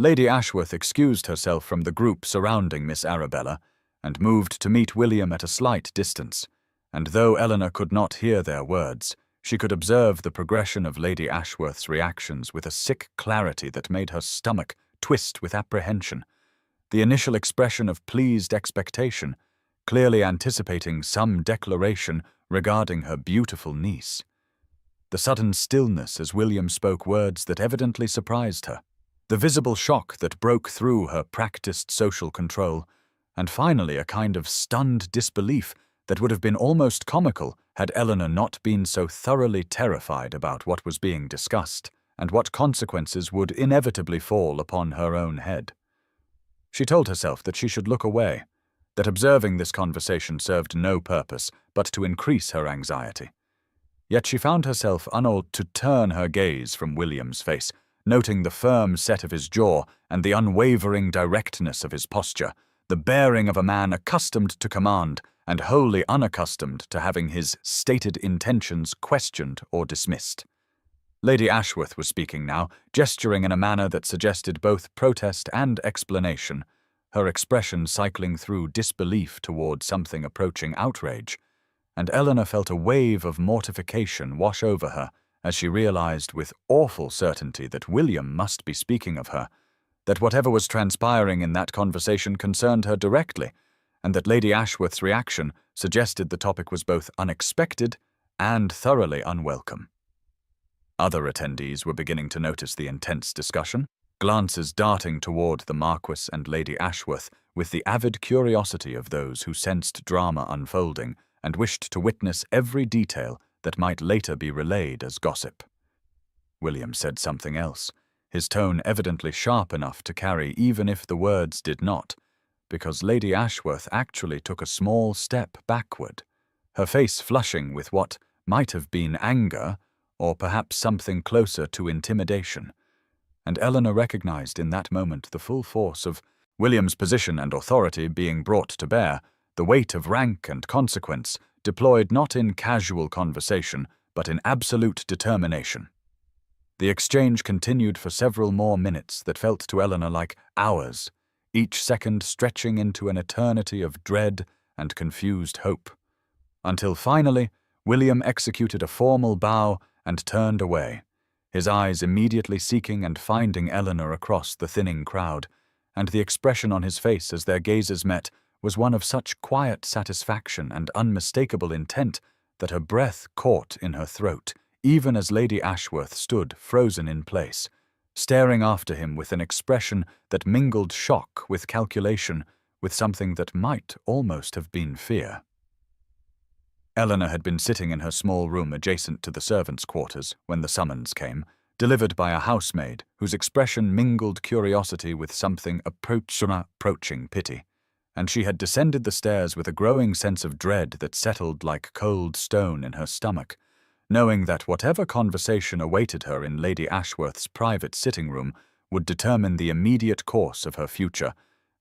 Lady Ashworth excused herself from the group surrounding Miss Arabella and moved to meet William at a slight distance, and though Eleanor could not hear their words, she could observe the progression of Lady Ashworth's reactions with a sick clarity that made her stomach twist with apprehension. The initial expression of pleased expectation, clearly anticipating some declaration regarding her beautiful niece. The sudden stillness as William spoke words that evidently surprised her. The visible shock that broke through her practiced social control, and finally a kind of stunned disbelief that would have been almost comical had Eleanor not been so thoroughly terrified about what was being discussed and what consequences would inevitably fall upon her own head. She told herself that she should look away, that observing this conversation served no purpose but to increase her anxiety. Yet she found herself unable to turn her gaze from William's face, noting the firm set of his jaw and the unwavering directness of his posture, the bearing of a man accustomed to command and wholly unaccustomed to having his stated intentions questioned or dismissed. Lady Ashworth was speaking now, gesturing in a manner that suggested both protest and explanation, her expression cycling through disbelief toward something approaching outrage, and Eleanor felt a wave of mortification wash over her as she realized with awful certainty that William must be speaking of her, that whatever was transpiring in that conversation concerned her directly, and that Lady Ashworth's reaction suggested the topic was both unexpected and thoroughly unwelcome. Other attendees were beginning to notice the intense discussion, glances darting toward the Marquis and Lady Ashworth with the avid curiosity of those who sensed drama unfolding and wished to witness every detail that might later be relayed as gossip. William said something else, his tone evidently sharp enough to carry even if the words did not, because Lady Ashworth actually took a small step backward, her face flushing with what might have been anger or perhaps something closer to intimidation, and Eleanor recognized in that moment the full force of William's position and authority being brought to bear, the weight of rank and consequence deployed not in casual conversation but in absolute determination. The exchange continued for several more minutes that felt to Eleanor like hours, each second stretching into an eternity of dread and confused hope, until finally William executed a formal bow and turned away, his eyes immediately seeking and finding Eleanor across the thinning crowd, and the expression on his face as their gazes met was one of such quiet satisfaction and unmistakable intent that her breath caught in her throat, even as Lady Ashworth stood frozen in place, staring after him with an expression that mingled shock with calculation, with something that might almost have been fear. Eleanor had been sitting in her small room adjacent to the servants' quarters when the summons came, delivered by a housemaid whose expression mingled curiosity with something approaching pity, and she had descended the stairs with a growing sense of dread that settled like cold stone in her stomach, knowing that whatever conversation awaited her in Lady Ashworth's private sitting-room would determine the immediate course of her future,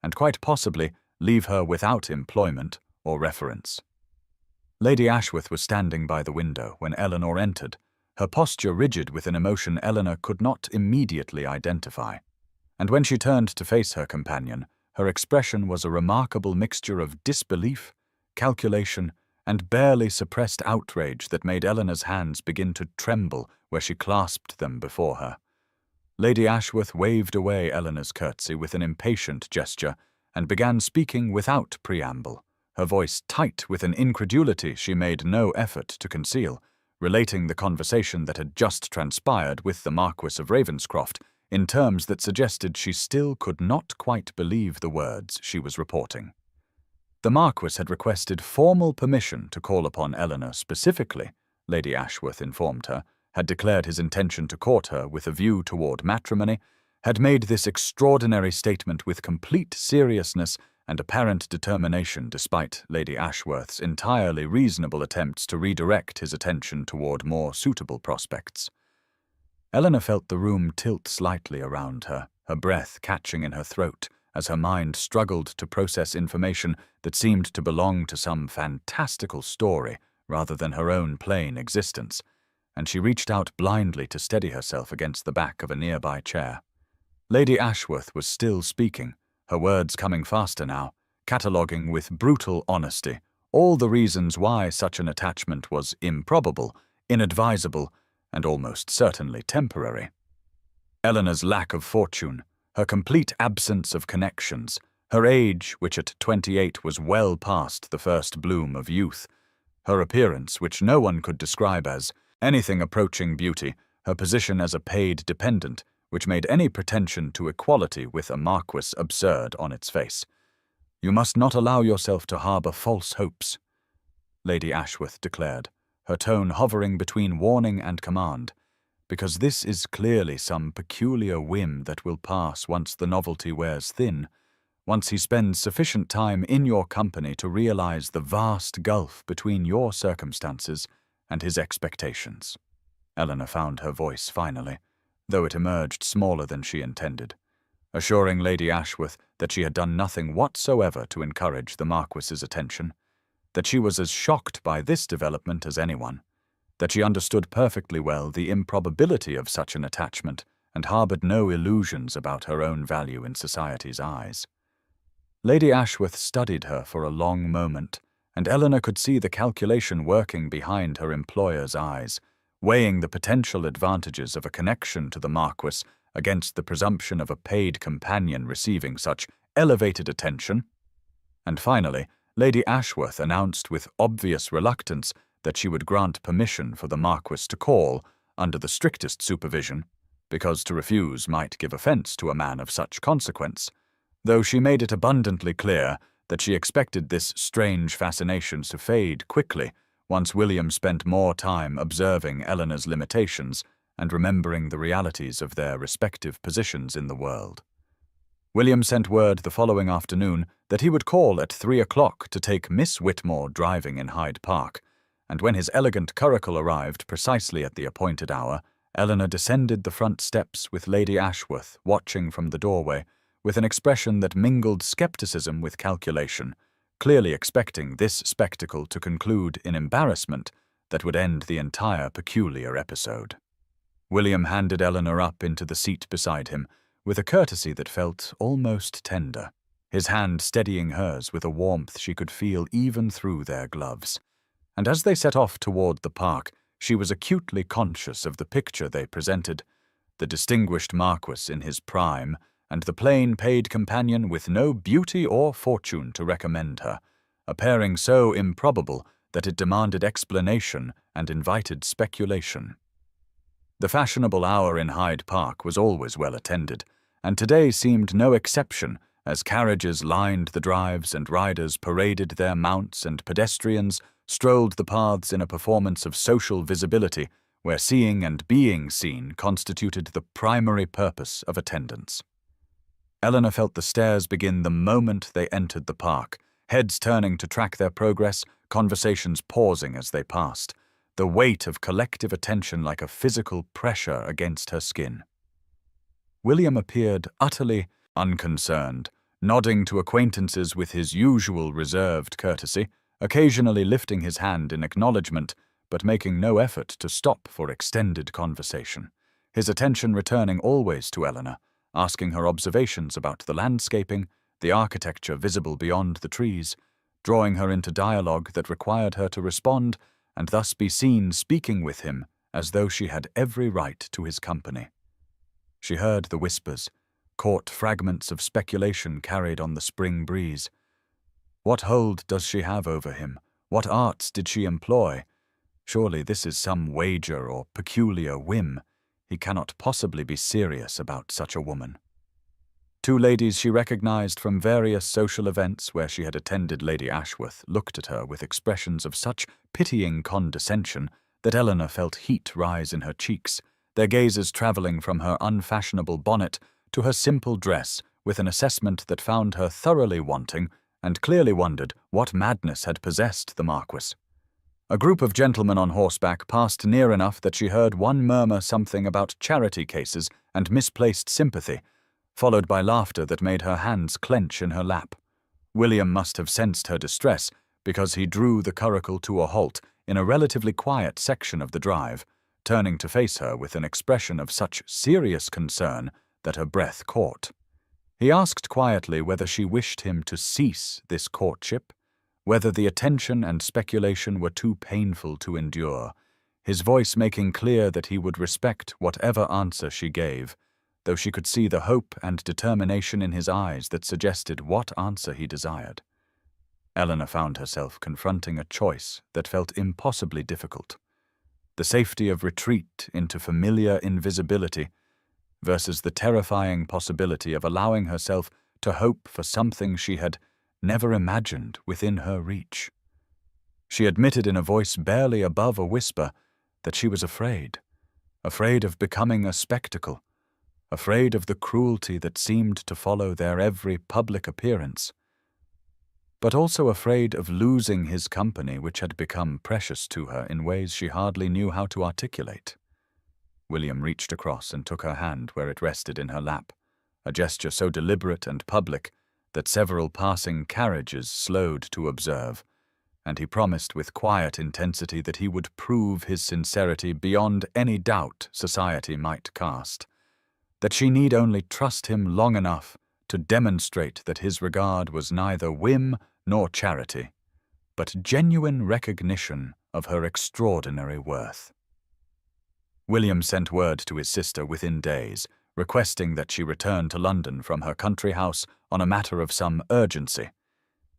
and quite possibly leave her without employment or reference. Lady Ashworth was standing by the window when Eleanor entered, her posture rigid with an emotion Eleanor could not immediately identify. And when she turned to face her companion, her expression was a remarkable mixture of disbelief, calculation, and barely suppressed outrage that made Eleanor's hands begin to tremble where she clasped them before her. Lady Ashworth waved away Eleanor's curtsy with an impatient gesture and began speaking without preamble, her voice tight with an incredulity she made no effort to conceal, relating the conversation that had just transpired with the Marquis of Ravenscroft in terms that suggested she still could not quite believe the words she was reporting. The Marquis had requested formal permission to call upon Eleanor specifically, Lady Ashworth informed her, had declared his intention to court her with a view toward matrimony, had made this extraordinary statement with complete seriousness and apparent determination despite Lady Ashworth's entirely reasonable attempts to redirect his attention toward more suitable prospects. Eleanor felt the room tilt slightly around her, her breath catching in her throat as her mind struggled to process information that seemed to belong to some fantastical story rather than her own plain existence, and she reached out blindly to steady herself against the back of a nearby chair. Lady Ashworth was still speaking, her words coming faster now, cataloguing with brutal honesty all the reasons why such an attachment was improbable, inadvisable, and almost certainly temporary. Eleanor's lack of fortune, her complete absence of connections, her age, which at 28 was well past the first bloom of youth, her appearance, which no one could describe as anything approaching beauty, her position as a paid dependent, which made any pretension to equality with a marquis absurd on its face. "You must not allow yourself to harbour false hopes," Lady Ashworth declared, her tone hovering between warning and command, "because this is clearly some peculiar whim that will pass once the novelty wears thin, once he spends sufficient time in your company to realize the vast gulf between your circumstances and his expectations." Eleanor found her voice finally, though it emerged smaller than she intended, assuring Lady Ashworth that she had done nothing whatsoever to encourage the Marquis's attention, that she was as shocked by this development as anyone, that she understood perfectly well the improbability of such an attachment and harbored no illusions about her own value in society's eyes. Lady Ashworth studied her for a long moment, and Eleanor could see the calculation working behind her employer's eyes, weighing the potential advantages of a connection to the Marquis against the presumption of a paid companion receiving such elevated attention. And finally, Lady Ashworth announced with obvious reluctance that she would grant permission for the Marquis to call under the strictest supervision, because to refuse might give offence to a man of such consequence, though she made it abundantly clear that she expected this strange fascination to fade quickly once William spent more time observing Eleanor's limitations and remembering the realities of their respective positions in the world. William sent word the following afternoon that he would call at 3 o'clock to take Miss Whitmore driving in Hyde Park, and when his elegant curricle arrived precisely at the appointed hour, Eleanor descended the front steps with Lady Ashworth watching from the doorway, with an expression that mingled skepticism with calculation, clearly expecting this spectacle to conclude in embarrassment that would end the entire peculiar episode. William handed Eleanor up into the seat beside him, with a courtesy that felt almost tender, his hand steadying hers with a warmth she could feel even through their gloves. And as they set off toward the park, she was acutely conscious of the picture they presented, the distinguished Marquis in his prime, and the plain paid companion with no beauty or fortune to recommend her, a pairing so improbable that it demanded explanation and invited speculation. The fashionable hour in Hyde Park was always well attended, and today seemed no exception as carriages lined the drives and riders paraded their mounts and pedestrians strolled the paths in a performance of social visibility where seeing and being seen constituted the primary purpose of attendance. Eleanor felt the stares begin the moment they entered the park, heads turning to track their progress, conversations pausing as they passed, the weight of collective attention like a physical pressure against her skin. William appeared utterly unconcerned, nodding to acquaintances with his usual reserved courtesy, occasionally lifting his hand in acknowledgement, but making no effort to stop for extended conversation, his attention returning always to Eleanor, asking her observations about the landscaping, the architecture visible beyond the trees, drawing her into dialogue that required her to respond and thus be seen speaking with him as though she had every right to his company. She heard the whispers, caught fragments of speculation carried on the spring breeze. What hold does she have over him? What arts did she employ? Surely this is some wager or peculiar whim. He cannot possibly be serious about such a woman. Two ladies she recognized from various social events where she had attended Lady Ashworth looked at her with expressions of such pitying condescension that Eleanor felt heat rise in her cheeks, their gazes travelling from her unfashionable bonnet to her simple dress with an assessment that found her thoroughly wanting and clearly wondered what madness had possessed the Marquis. A group of gentlemen on horseback passed near enough that she heard one murmur something about charity cases and misplaced sympathy, followed by laughter that made her hands clench in her lap. William must have sensed her distress, because he drew the curricle to a halt in a relatively quiet section of the drive, turning to face her with an expression of such serious concern that her breath caught. He asked quietly whether she wished him to cease this courtship, whether the attention and speculation were too painful to endure, his voice making clear that he would respect whatever answer she gave, though she could see the hope and determination in his eyes that suggested what answer he desired. Eleanor found herself confronting a choice that felt impossibly difficult: the safety of retreat into familiar invisibility versus the terrifying possibility of allowing herself to hope for something she had never imagined within her reach. She admitted in a voice barely above a whisper that she was afraid of becoming a spectacle, afraid of the cruelty that seemed to follow their every public appearance, but also afraid of losing his company, which had become precious to her in ways she hardly knew how to articulate. William reached across and took her hand where it rested in her lap, a gesture so deliberate and public that several passing carriages slowed to observe, and he promised with quiet intensity that he would prove his sincerity beyond any doubt society might cast, that she need only trust him long enough to demonstrate that his regard was neither whim nor charity, but genuine recognition of her extraordinary worth. William sent word to his sister within days, requesting that she return to London from her country house on a matter of some urgency,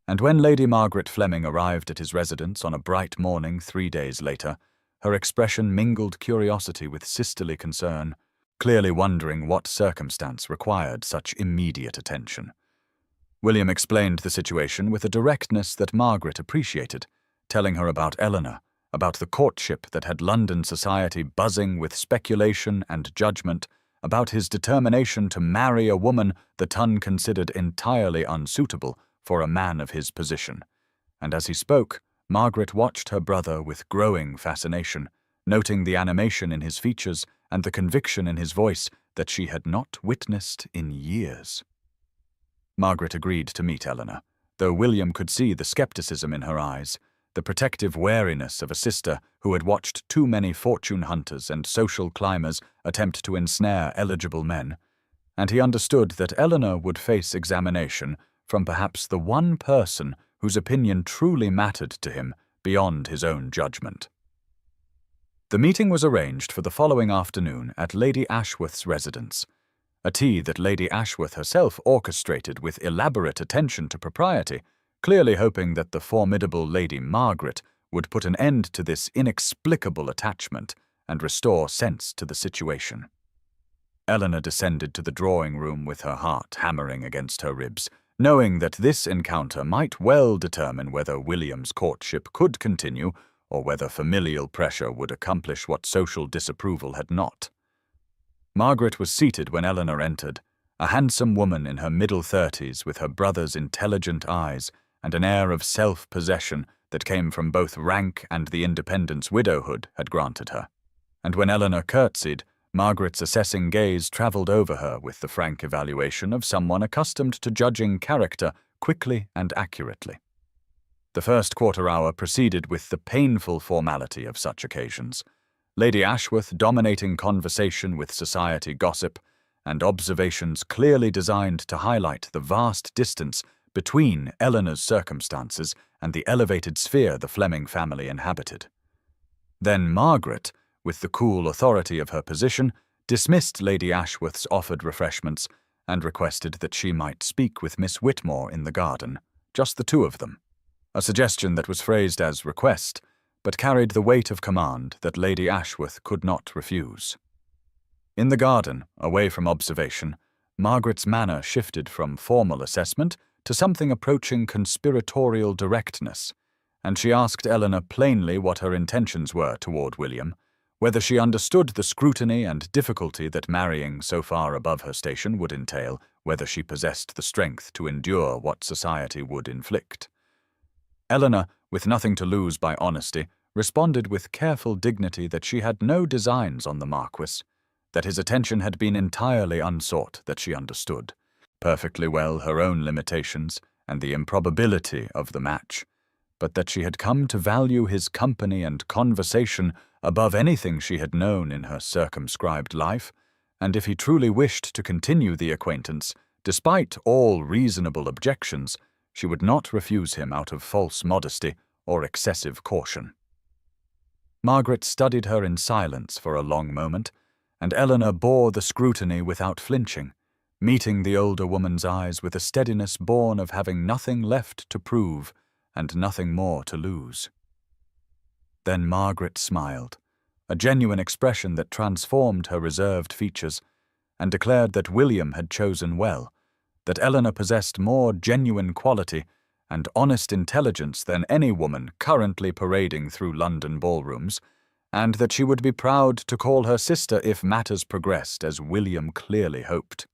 and when Lady Margaret Fleming arrived at his residence on a bright morning 3 days later, her expression mingled curiosity with sisterly concern, clearly wondering what circumstance required such immediate attention. William explained the situation with a directness that Margaret appreciated, telling her about Eleanor, about the courtship that had London society buzzing with speculation and judgment, about his determination to marry a woman the Ton considered entirely unsuitable for a man of his position. And as he spoke, Margaret watched her brother with growing fascination, noting the animation in his features and the conviction in his voice that she had not witnessed in years. Margaret agreed to meet Eleanor, though William could see the skepticism in her eyes, the protective wariness of a sister who had watched too many fortune hunters and social climbers attempt to ensnare eligible men, and he understood that Eleanor would face examination from perhaps the one person whose opinion truly mattered to him beyond his own judgment. The meeting was arranged for the following afternoon at Lady Ashworth's residence, a tea that Lady Ashworth herself orchestrated with elaborate attention to propriety, clearly hoping that the formidable Lady Margaret would put an end to this inexplicable attachment and restore sense to the situation. Eleanor descended to the drawing-room with her heart hammering against her ribs, knowing that this encounter might well determine whether William's courtship could continue or whether familial pressure would accomplish what social disapproval had not. Margaret was seated when Eleanor entered, a handsome woman in her middle 30s with her brother's intelligent eyes and an air of self-possession that came from both rank and the independence widowhood had granted her. And when Eleanor curtsied, Margaret's assessing gaze travelled over her with the frank evaluation of someone accustomed to judging character quickly and accurately. The first quarter hour proceeded with the painful formality of such occasions, Lady Ashworth dominating conversation with society gossip and observations clearly designed to highlight the vast distance between Eleanor's circumstances and the elevated sphere the Fleming family inhabited. Then Margaret, with the cool authority of her position, dismissed Lady Ashworth's offered refreshments and requested that she might speak with Miss Whitmore in the garden, just the two of them, a suggestion that was phrased as request, but carried the weight of command that Lady Ashworth could not refuse. In the garden, away from observation, Margaret's manner shifted from formal assessment to something approaching conspiratorial directness, and she asked Eleanor plainly what her intentions were toward William, whether she understood the scrutiny and difficulty that marrying so far above her station would entail, whether she possessed the strength to endure what society would inflict. Eleanor, with nothing to lose by honesty, responded with careful dignity that she had no designs on the Marquis, that his attention had been entirely unsought, that she understood perfectly well her own limitations and the improbability of the match, but that she had come to value his company and conversation above anything she had known in her circumscribed life, and if he truly wished to continue the acquaintance, despite all reasonable objections, she would not refuse him out of false modesty or excessive caution. Margaret studied her in silence for a long moment, and Eleanor bore the scrutiny without flinching, meeting the older woman's eyes with a steadiness born of having nothing left to prove and nothing more to lose. Then Margaret smiled, a genuine expression that transformed her reserved features, and declared that William had chosen well, that Eleanor possessed more genuine quality and honest intelligence than any woman currently parading through London ballrooms, and that she would be proud to call her sister if matters progressed as William clearly hoped.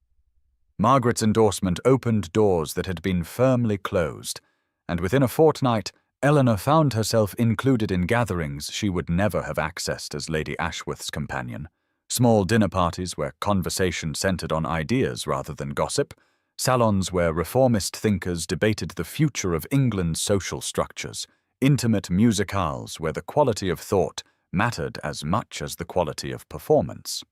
Margaret's endorsement opened doors that had been firmly closed, and within a fortnight Eleanor found herself included in gatherings she would never have accessed as Lady Ashworth's companion, small dinner parties where conversation centered on ideas rather than gossip, salons where reformist thinkers debated the future of England's social structures, intimate musicales where the quality of thought mattered as much as the quality of performance.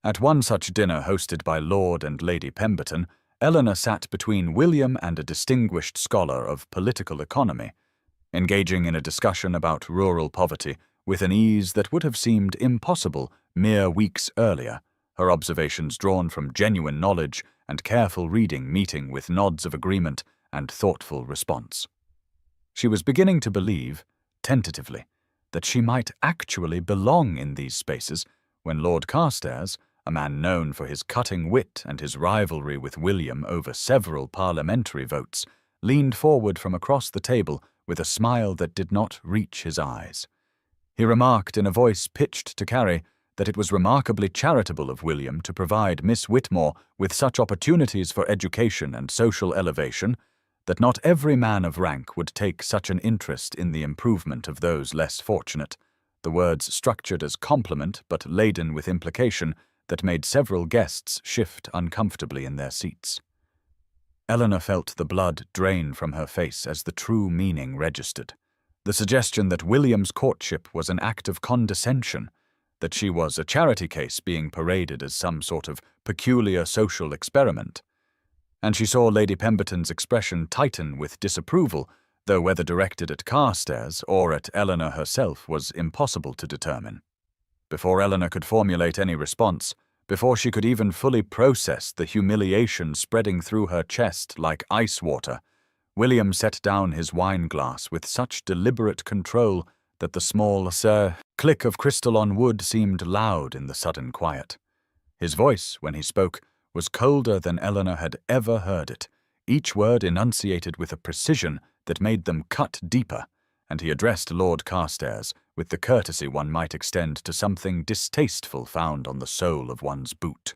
At one such dinner hosted by Lord and Lady Pemberton, Eleanor sat between William and a distinguished scholar of political economy, engaging in a discussion about rural poverty with an ease that would have seemed impossible mere weeks earlier, her observations drawn from genuine knowledge and careful reading meeting with nods of agreement and thoughtful response. She was beginning to believe, tentatively, that she might actually belong in these spaces when Lord Carstairs, a man known for his cutting wit and his rivalry with William over several parliamentary votes, leaned forward from across the table with a smile that did not reach his eyes. He remarked in a voice pitched to carry that it was remarkably charitable of William to provide Miss Whitmore with such opportunities for education and social elevation, that not every man of rank would take such an interest in the improvement of those less fortunate, the words structured as compliment but laden with implication that made several guests shift uncomfortably in their seats. Eleanor felt the blood drain from her face as the true meaning registered. The suggestion that William's courtship was an act of condescension, that she was a charity case being paraded as some sort of peculiar social experiment. And she saw Lady Pemberton's expression tighten with disapproval, though whether directed at Carstairs or at Eleanor herself was impossible to determine. Before Eleanor could formulate any response, before she could even fully process the humiliation spreading through her chest like ice water, William set down his wine-glass with such deliberate control that the small click of crystal on wood seemed loud in the sudden quiet. His voice, when he spoke, was colder than Eleanor had ever heard it, each word enunciated with a precision that made them cut deeper, and he addressed Lord Carstairs with the courtesy one might extend to something distasteful found on the sole of one's boot.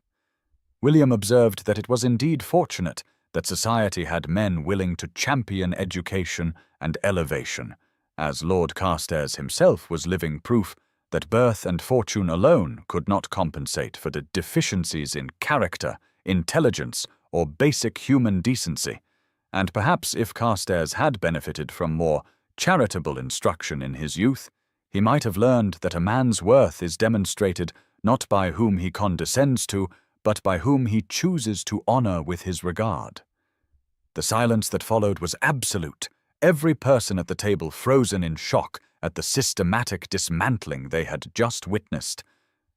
William observed that it was indeed fortunate that society had men willing to champion education and elevation, as Lord Carstairs himself was living proof that birth and fortune alone could not compensate for the deficiencies in character, intelligence, or basic human decency, and perhaps if Carstairs had benefited from more charitable instruction in his youth, he might have learned that a man's worth is demonstrated not by whom he condescends to, but by whom he chooses to honor with his regard. The silence that followed was absolute, every person at the table frozen in shock at the systematic dismantling they had just witnessed,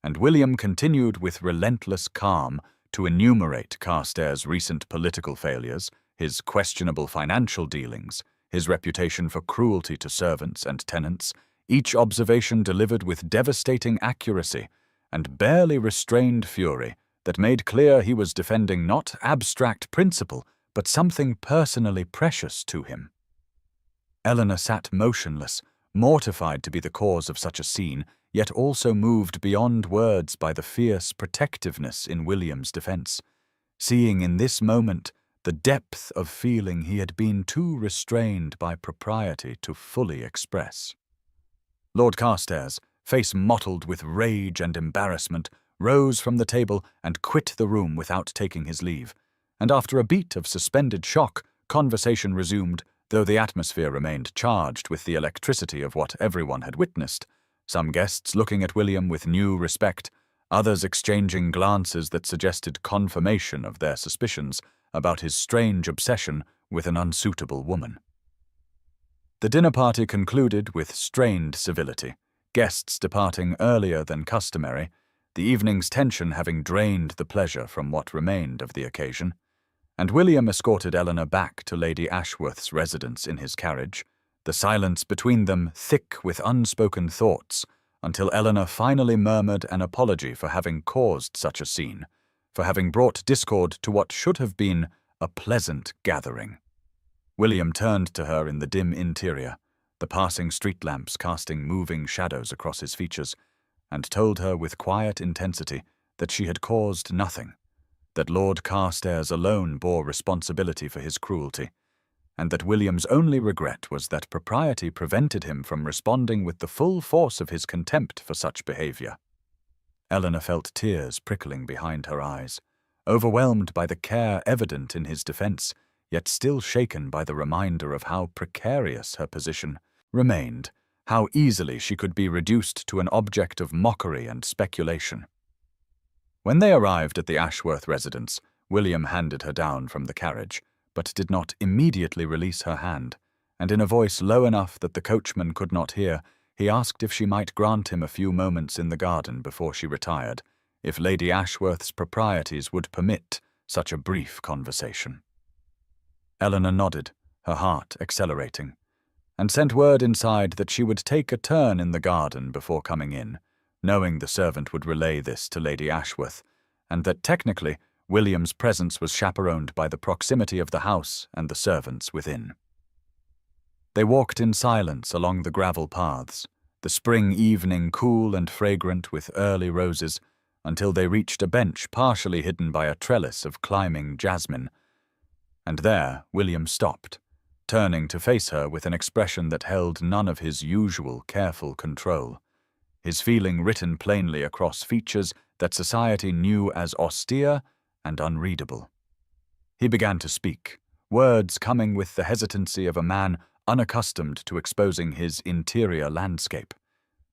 and William continued with relentless calm to enumerate Carstairs' recent political failures, his questionable financial dealings, his reputation for cruelty to servants and tenants, each observation delivered with devastating accuracy and barely restrained fury that made clear he was defending not abstract principle, but something personally precious to him. Eleanor sat motionless, mortified to be the cause of such a scene, yet also moved beyond words by the fierce protectiveness in William's defense, seeing in this moment the depth of feeling he had been too restrained by propriety to fully express. Lord Carstairs, face mottled with rage and embarrassment, rose from the table and quit the room without taking his leave, and after a beat of suspended shock, conversation resumed, though the atmosphere remained charged with the electricity of what everyone had witnessed, some guests looking at William with new respect, others exchanging glances that suggested confirmation of their suspicions about his strange obsession with an unsuitable woman. The dinner party concluded with strained civility, guests departing earlier than customary, the evening's tension having drained the pleasure from what remained of the occasion, and William escorted Eleanor back to Lady Ashworth's residence in his carriage, the silence between them thick with unspoken thoughts, until Eleanor finally murmured an apology for having caused such a scene, for having brought discord to what should have been a pleasant gathering. William turned to her in the dim interior, the passing street lamps casting moving shadows across his features, and told her with quiet intensity that she had caused nothing, that Lord Carstairs alone bore responsibility for his cruelty, and that William's only regret was that propriety prevented him from responding with the full force of his contempt for such behavior. Eleanor felt tears prickling behind her eyes, overwhelmed by the care evident in his defense, yet still shaken by the reminder of how precarious her position remained, how easily she could be reduced to an object of mockery and speculation. When they arrived at the Ashworth residence, William handed her down from the carriage, but did not immediately release her hand, and in a voice low enough that the coachman could not hear, he asked if she might grant him a few moments in the garden before she retired, if Lady Ashworth's proprieties would permit such a brief conversation. Eleanor nodded, her heart accelerating, and sent word inside that she would take a turn in the garden before coming in, knowing the servant would relay this to Lady Ashworth, and that technically William's presence was chaperoned by the proximity of the house and the servants within. They walked in silence along the gravel paths, the spring evening cool and fragrant with early roses, until they reached a bench partially hidden by a trellis of climbing jasmine, and there William stopped, turning to face her with an expression that held none of his usual careful control, his feeling written plainly across features that society knew as austere and unreadable. He began to speak, words coming with the hesitancy of a man unaccustomed to exposing his interior landscape,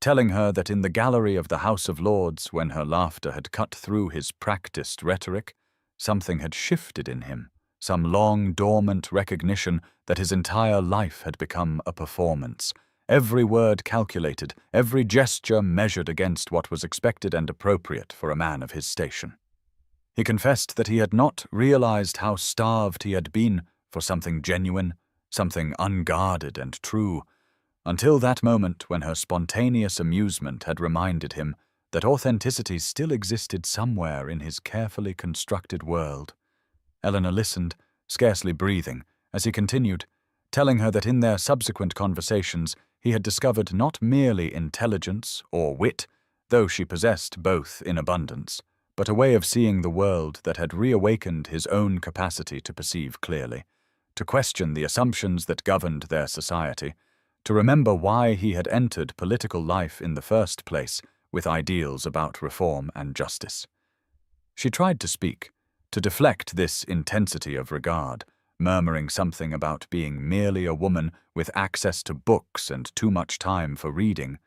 telling her that in the gallery of the House of Lords, when her laughter had cut through his practiced rhetoric, something had shifted in him, some long dormant recognition that his entire life had become a performance, every word calculated, every gesture measured against what was expected and appropriate for a man of his station. He confessed that he had not realized how starved he had been for something genuine, something unguarded and true, until that moment when her spontaneous amusement had reminded him that authenticity still existed somewhere in his carefully constructed world. Eleanor listened, scarcely breathing, as he continued, telling her that in their subsequent conversations he had discovered not merely intelligence or wit, though she possessed both in abundance, but a way of seeing the world that had reawakened his own capacity to perceive clearly, to question the assumptions that governed their society, to remember why he had entered political life in the first place with ideals about reform and justice. She tried to speak, to deflect this intensity of regard, murmuring something about being merely a woman with access to books and too much time for reading,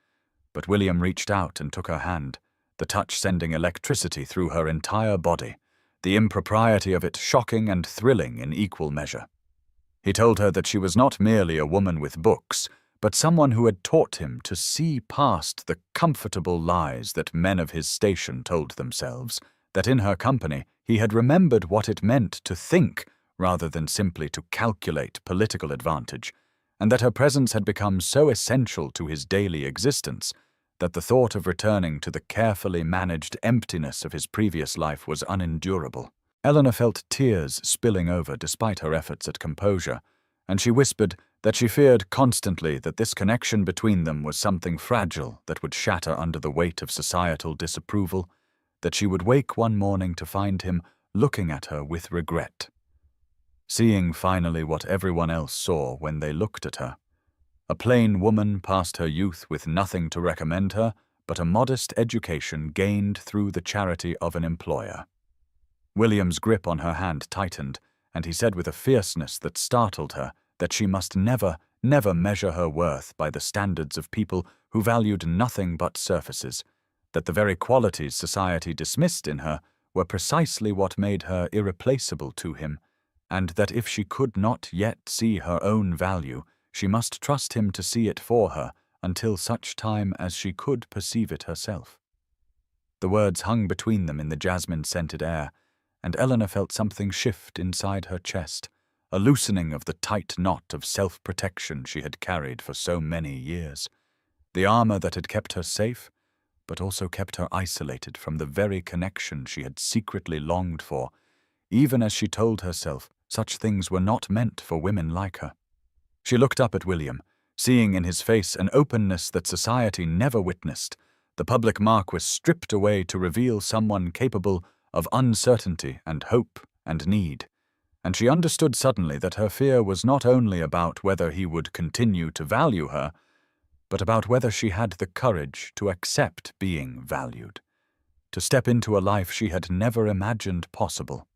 but William reached out and took her hand, the touch sending electricity through her entire body, the impropriety of it shocking and thrilling in equal measure. He told her that she was not merely a woman with books, but someone who had taught him to see past the comfortable lies that men of his station told themselves, that in her company he had remembered what it meant to think rather than simply to calculate political advantage, and that her presence had become so essential to his daily existence that the thought of returning to the carefully managed emptiness of his previous life was unendurable. Eleanor felt tears spilling over despite her efforts at composure, and she whispered that she feared constantly that this connection between them was something fragile that would shatter under the weight of societal disapproval, that she would wake one morning to find him looking at her with regret, seeing finally what everyone else saw when they looked at her. A plain woman past her youth with nothing to recommend her but a modest education gained through the charity of an employer. William's grip on her hand tightened, and he said with a fierceness that startled her that she must never measure her worth by the standards of people who valued nothing but surfaces, that the very qualities society dismissed in her were precisely what made her irreplaceable to him, and that if she could not yet see her own value, she must trust him to see it for her until such time as she could perceive it herself. The words hung between them in the jasmine-scented air, and Eleanor felt something shift inside her chest, a loosening of the tight knot of self-protection she had carried for so many years. The armor that had kept her safe, but also kept her isolated from the very connection she had secretly longed for, even as she told herself such things were not meant for women like her. She looked up at William, seeing in his face an openness that society never witnessed. The public mark was stripped away to reveal someone capable of uncertainty and hope and need, and she understood suddenly that her fear was not only about whether he would continue to value her, but about whether she had the courage to accept being valued, to step into a life she had never imagined possible.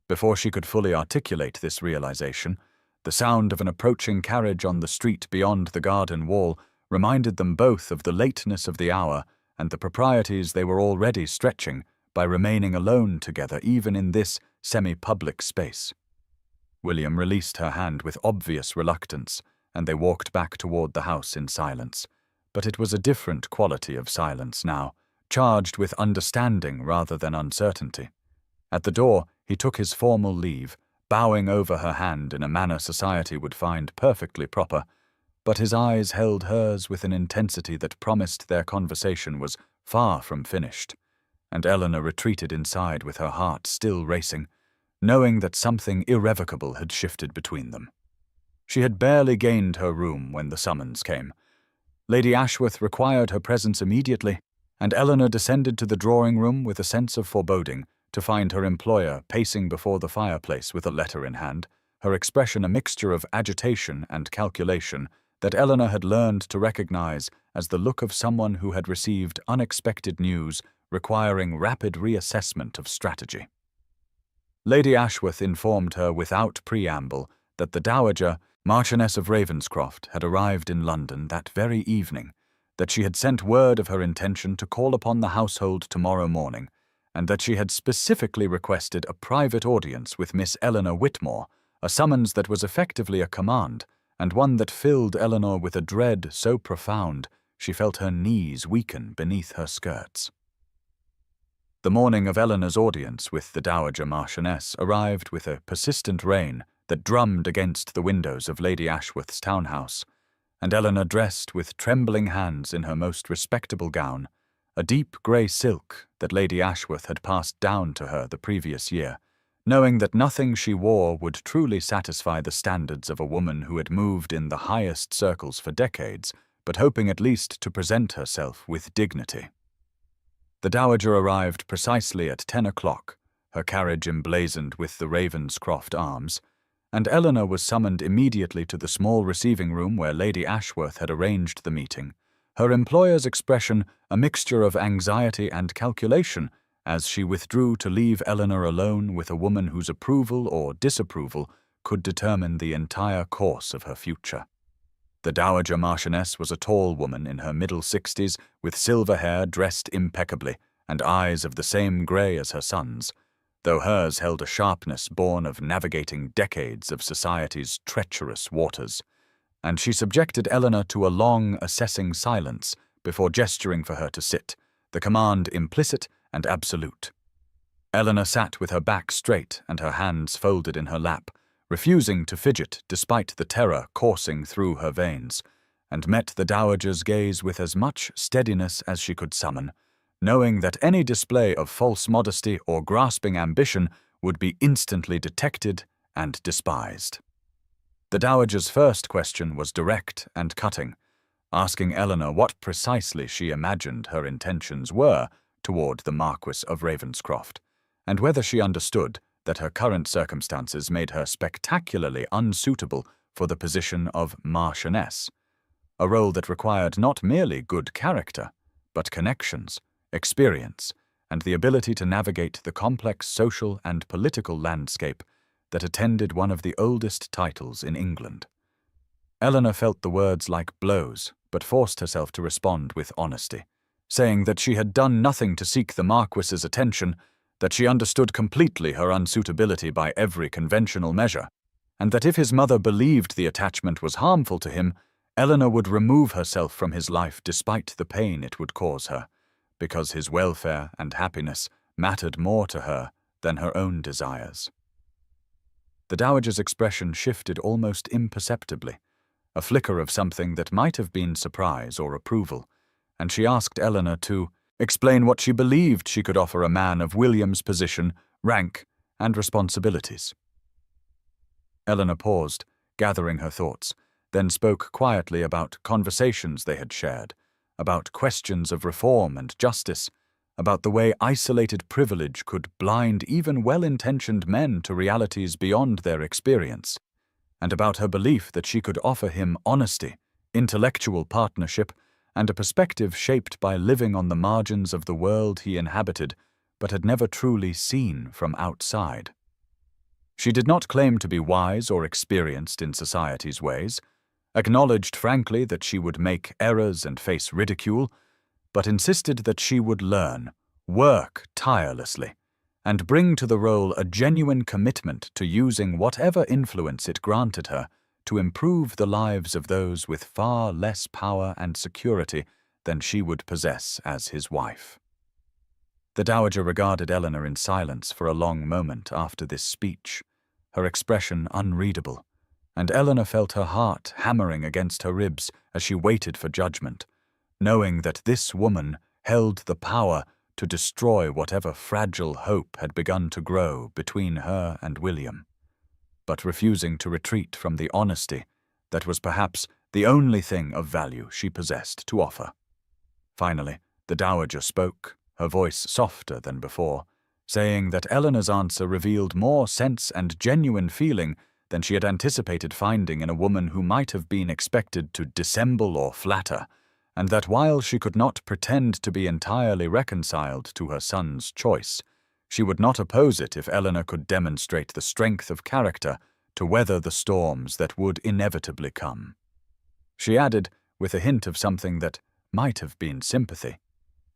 Before she could fully articulate this realization, the sound of an approaching carriage on the street beyond the garden wall reminded them both of the lateness of the hour and the proprieties they were already stretching by remaining alone together even in this semi-public space. William released her hand with obvious reluctance, and they walked back toward the house in silence. But it was a different quality of silence now, charged with understanding rather than uncertainty. At the door, he took his formal leave, bowing over her hand in a manner society would find perfectly proper, but his eyes held hers with an intensity that promised their conversation was far from finished, and Eleanor retreated inside with her heart still racing, knowing that something irrevocable had shifted between them. She had barely gained her room when the summons came. Lady Ashworth required her presence immediately, and Eleanor descended to the drawing-room with a sense of foreboding to find her employer pacing before the fireplace with a letter in hand, her expression a mixture of agitation and calculation that Eleanor had learned to recognize as the look of someone who had received unexpected news requiring rapid reassessment of strategy. Lady Ashworth informed her without preamble that the Dowager, Marchioness of Ravenscroft, had arrived in London that very evening, that she had sent word of her intention to call upon the household tomorrow morning, and that she had specifically requested a private audience with Miss Eleanor Whitmore, a summons that was effectively a command, and one that filled Eleanor with a dread so profound she felt her knees weaken beneath her skirts. The morning of Eleanor's audience with the Dowager Marchioness arrived with a persistent rain that drummed against the windows of Lady Ashworth's townhouse, and Eleanor dressed with trembling hands in her most respectable gown, a deep grey silk that Lady Ashworth had passed down to her the previous year, knowing that nothing she wore would truly satisfy the standards of a woman who had moved in the highest circles for decades, but hoping at least to present herself with dignity. The Dowager arrived precisely at 10 o'clock, her carriage emblazoned with the Ravenscroft arms, and Eleanor was summoned immediately to the small receiving room where Lady Ashworth had arranged the meeting, her employer's expression a mixture of anxiety and calculation as she withdrew to leave Eleanor alone with a woman whose approval or disapproval could determine the entire course of her future. The Dowager Marchioness was a tall woman in her middle 60s, with silver hair dressed impeccably, and eyes of the same grey as her son's, though hers held a sharpness born of navigating decades of society's treacherous waters, and she subjected Eleanor to a long, assessing silence before gesturing for her to sit, the command implicit and absolute. Eleanor sat with her back straight and her hands folded in her lap, refusing to fidget despite the terror coursing through her veins, and met the Dowager's gaze with as much steadiness as she could summon, knowing that any display of false modesty or grasping ambition would be instantly detected and despised. The Dowager's first question was direct and cutting, asking Eleanor what precisely she imagined her intentions were toward the Marquis of Ravenscroft, and whether she understood that her current circumstances made her spectacularly unsuitable for the position of Marchioness, a role that required not merely good character, but connections, experience, and the ability to navigate the complex social and political landscape that attended one of the oldest titles in England. Eleanor felt the words like blows, but forced herself to respond with honesty. saying that she had done nothing to seek the Marquis's attention, that she understood completely her unsuitability by every conventional measure, and that if his mother believed the attachment was harmful to him, Eleanor would remove herself from his life despite the pain it would cause her, because his welfare and happiness mattered more to her than her own desires. The dowager's expression shifted almost imperceptibly, a flicker of something that might have been surprise or approval, and she asked Eleanor to explain what she believed she could offer a man of William's position, rank, and responsibilities. Eleanor paused, gathering her thoughts, then spoke quietly about conversations they had shared, about questions of reform and justice, about the way isolated privilege could blind even well-intentioned men to realities beyond their experience, and about her belief that she could offer him honesty, intellectual partnership, and a perspective shaped by living on the margins of the world he inhabited but had never truly seen from outside. She did not claim to be wise or experienced in society's ways, acknowledged frankly that she would make errors and face ridicule, but insisted that she would learn, work tirelessly, and bring to the role a genuine commitment to using whatever influence it granted her to improve the lives of those with far less power and security than she would possess as his wife. The dowager regarded Eleanor in silence for a long moment after this speech, her expression unreadable, and Eleanor felt her heart hammering against her ribs as she waited for judgment, knowing that this woman held the power to destroy whatever fragile hope had begun to grow between her and William, but refusing to retreat from the honesty that was perhaps the only thing of value she possessed to offer. Finally, the dowager spoke, her voice softer than before, saying that Eleanor's answer revealed more sense and genuine feeling than she had anticipated finding in a woman who might have been expected to dissemble or flatter, and that while she could not pretend to be entirely reconciled to her son's choice, she would not oppose it if Eleanor could demonstrate the strength of character to weather the storms that would inevitably come. She added, with a hint of something that might have been sympathy,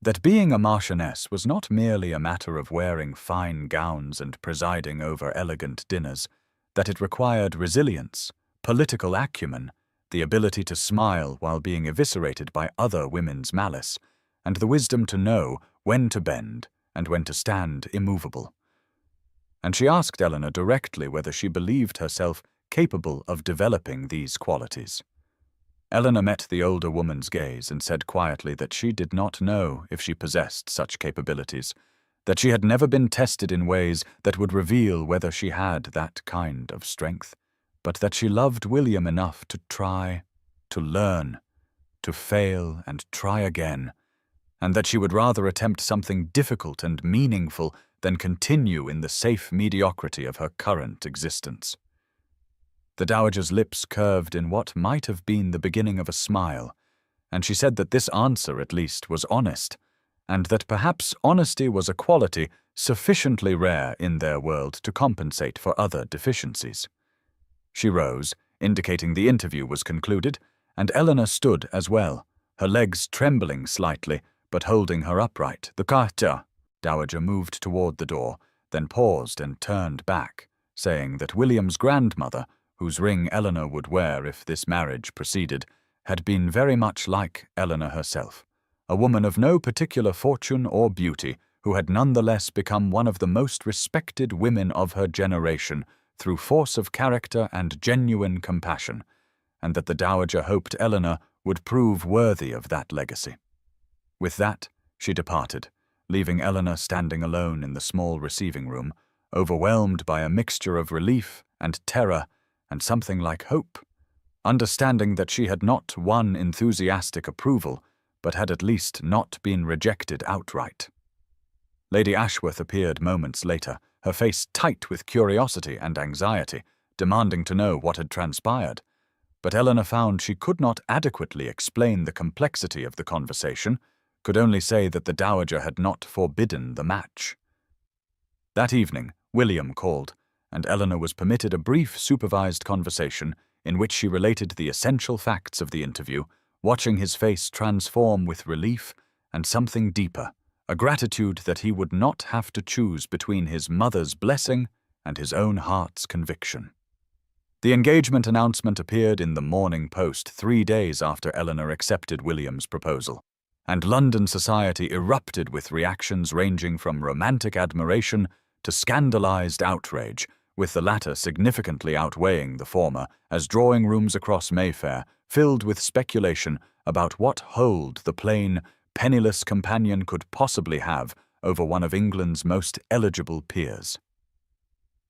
that being a marchioness was not merely a matter of wearing fine gowns and presiding over elegant dinners, that it required resilience, political acumen, the ability to smile while being eviscerated by other women's malice, and the wisdom to know when to bend and when to stand immovable. And she asked Eleanor directly whether she believed herself capable of developing these qualities. Eleanor met the older woman's gaze and said quietly that she did not know if she possessed such capabilities, that she had never been tested in ways that would reveal whether she had that kind of strength, but that she loved William enough to try, to learn, to fail and try again, and that she would rather attempt something difficult and meaningful than continue in the safe mediocrity of her current existence. The dowager's lips curved in what might have been the beginning of a smile, and she said that this answer, at least, was honest, and that perhaps honesty was a quality sufficiently rare in their world to compensate for other deficiencies. She rose, indicating the interview was concluded, and Eleanor stood as well, her legs trembling slightly, but holding her upright. The dowager moved toward the door, then paused and turned back, saying that William's grandmother, whose ring Eleanor would wear if this marriage proceeded, had been very much like Eleanor herself, a woman of no particular fortune or beauty, who had nonetheless become one of the most respected women of her generation through force of character and genuine compassion, and that the dowager hoped Eleanor would prove worthy of that legacy. With that, she departed, leaving Eleanor standing alone in the small receiving room, overwhelmed by a mixture of relief and terror and something like hope, understanding that she had not won enthusiastic approval, but had at least not been rejected outright. Lady Ashworth appeared moments later, her face tight with curiosity and anxiety, demanding to know what had transpired. But Eleanor found she could not adequately explain the complexity of the conversation, could only say that the dowager had not forbidden the match. That evening, William called, and Eleanor was permitted a brief supervised conversation in which she related the essential facts of the interview, watching his face transform with relief and something deeper, a gratitude that he would not have to choose between his mother's blessing and his own heart's conviction. The engagement announcement appeared in the Morning Post 3 days after Eleanor accepted William's proposal, and London society erupted with reactions ranging from romantic admiration to scandalized outrage, with the latter significantly outweighing the former, as drawing rooms across Mayfair filled with speculation about what hold the plain, penniless companion could possibly have over one of England's most eligible peers.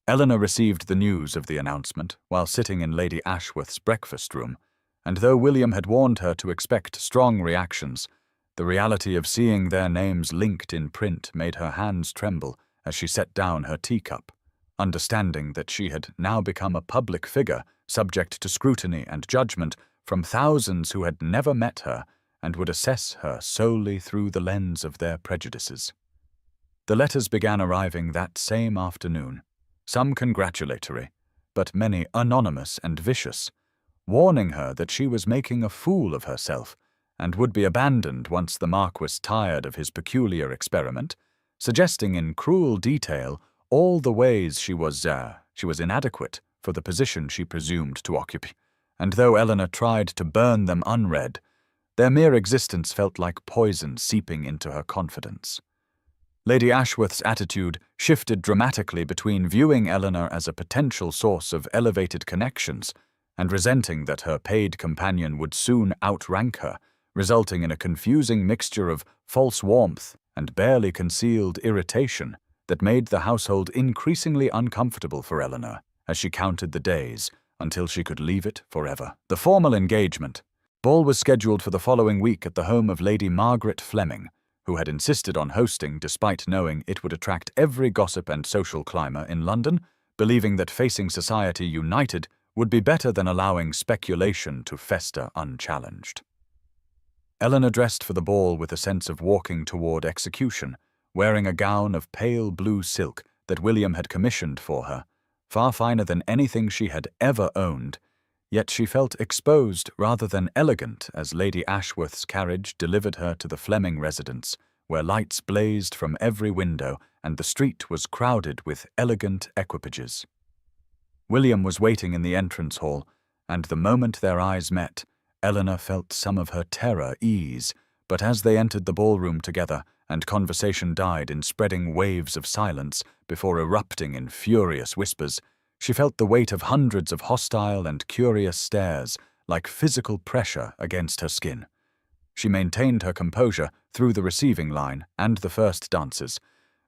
Eleanor received the news of the announcement while sitting in Lady Ashworth's breakfast room, and though William had warned her to expect strong reactions, the reality of seeing their names linked in print made her hands tremble as she set down her teacup, understanding that she had now become a public figure subject to scrutiny and judgment from thousands who had never met her and would assess her solely through the lens of their prejudices. The letters began arriving that same afternoon, some congratulatory, but many anonymous and vicious, warning her that she was making a fool of herself and would be abandoned once the Marquis tired of his peculiar experiment, suggesting in cruel detail all the ways she was inadequate for the position she presumed to occupy, and though Eleanor tried to burn them unread, their mere existence felt like poison seeping into her confidence. Lady Ashworth's attitude shifted dramatically between viewing Eleanor as a potential source of elevated connections and resenting that her paid companion would soon outrank her, resulting in a confusing mixture of false warmth and barely concealed irritation that made the household increasingly uncomfortable for Eleanor as she counted the days until she could leave it forever. The formal engagement ball was scheduled for the following week at the home of Lady Margaret Fleming, who had insisted on hosting despite knowing it would attract every gossip and social climber in London, believing that facing society united would be better than allowing speculation to fester unchallenged. Eleanor dressed for the ball with a sense of walking toward execution, wearing a gown of pale blue silk that William had commissioned for her, far finer than anything she had ever owned, yet she felt exposed rather than elegant as Lady Ashworth's carriage delivered her to the Fleming residence, where lights blazed from every window and the street was crowded with elegant equipages. William was waiting in the entrance hall, and the moment their eyes met, Eleanor felt some of her terror ease, but as they entered the ballroom together and conversation died in spreading waves of silence before erupting in furious whispers, she felt the weight of hundreds of hostile and curious stares like physical pressure against her skin. She maintained her composure through the receiving line and the first dances,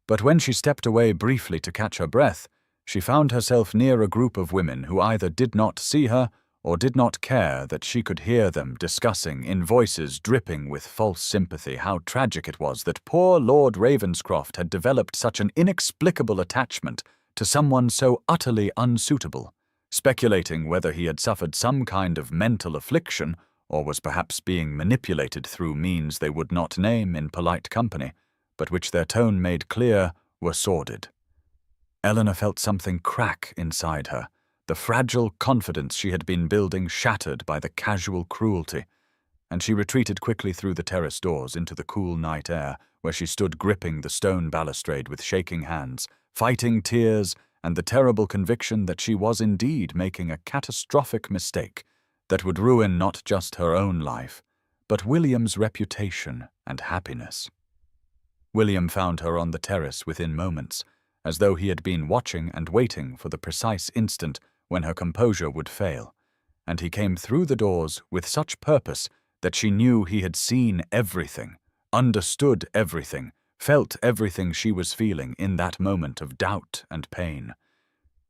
but when she stepped away briefly to catch her breath, she found herself near a group of women who either did not see her or did not care that she could hear them discussing in voices dripping with false sympathy how tragic it was that poor Lord Ravenscroft had developed such an inexplicable attachment to someone so utterly unsuitable, speculating whether he had suffered some kind of mental affliction or was perhaps being manipulated through means they would not name in polite company, but which their tone made clear were sordid. Eleanor felt something crack inside her, the fragile confidence she had been building shattered by the casual cruelty, and she retreated quickly through the terrace doors into the cool night air, where she stood gripping the stone balustrade with shaking hands, fighting tears and the terrible conviction that she was indeed making a catastrophic mistake that would ruin not just her own life, but William's reputation and happiness. William found her on the terrace within moments, as though he had been watching and waiting for the precise instant when her composure would fail, and he came through the doors with such purpose that she knew he had seen everything, understood everything, felt everything she was feeling in that moment of doubt and pain.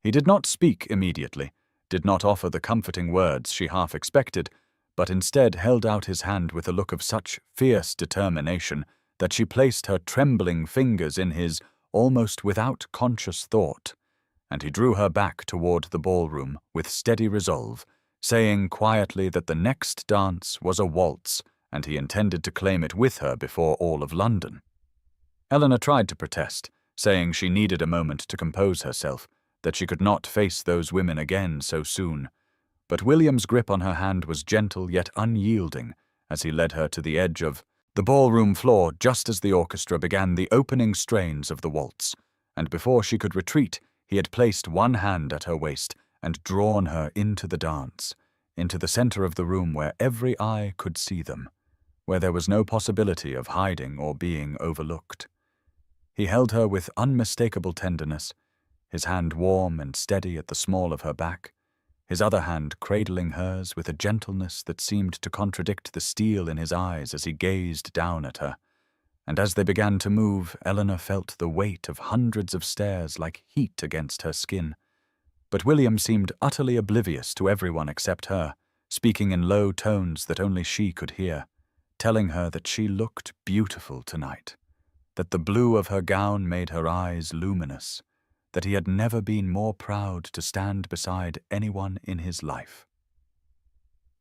He did not speak immediately, did not offer the comforting words she half expected, but instead held out his hand with a look of such fierce determination that she placed her trembling fingers in his almost without conscious thought, and he drew her back toward the ballroom with steady resolve, saying quietly that the next dance was a waltz, and he intended to claim it with her before all of London. Eleanor tried to protest, saying she needed a moment to compose herself, that she could not face those women again so soon, but William's grip on her hand was gentle yet unyielding as he led her to the edge of the ballroom floor just as the orchestra began the opening strains of the waltz, and before she could retreat, he had placed one hand at her waist and drawn her into the dance, into the center of the room where every eye could see them, where there was no possibility of hiding or being overlooked. He held her with unmistakable tenderness, his hand warm and steady at the small of her back, his other hand cradling hers with a gentleness that seemed to contradict the steel in his eyes as he gazed down at her. And as they began to move, Eleanor felt the weight of hundreds of stares like heat against her skin. But William seemed utterly oblivious to everyone except her, speaking in low tones that only she could hear, telling her that she looked beautiful tonight, that the blue of her gown made her eyes luminous, that he had never been more proud to stand beside anyone in his life.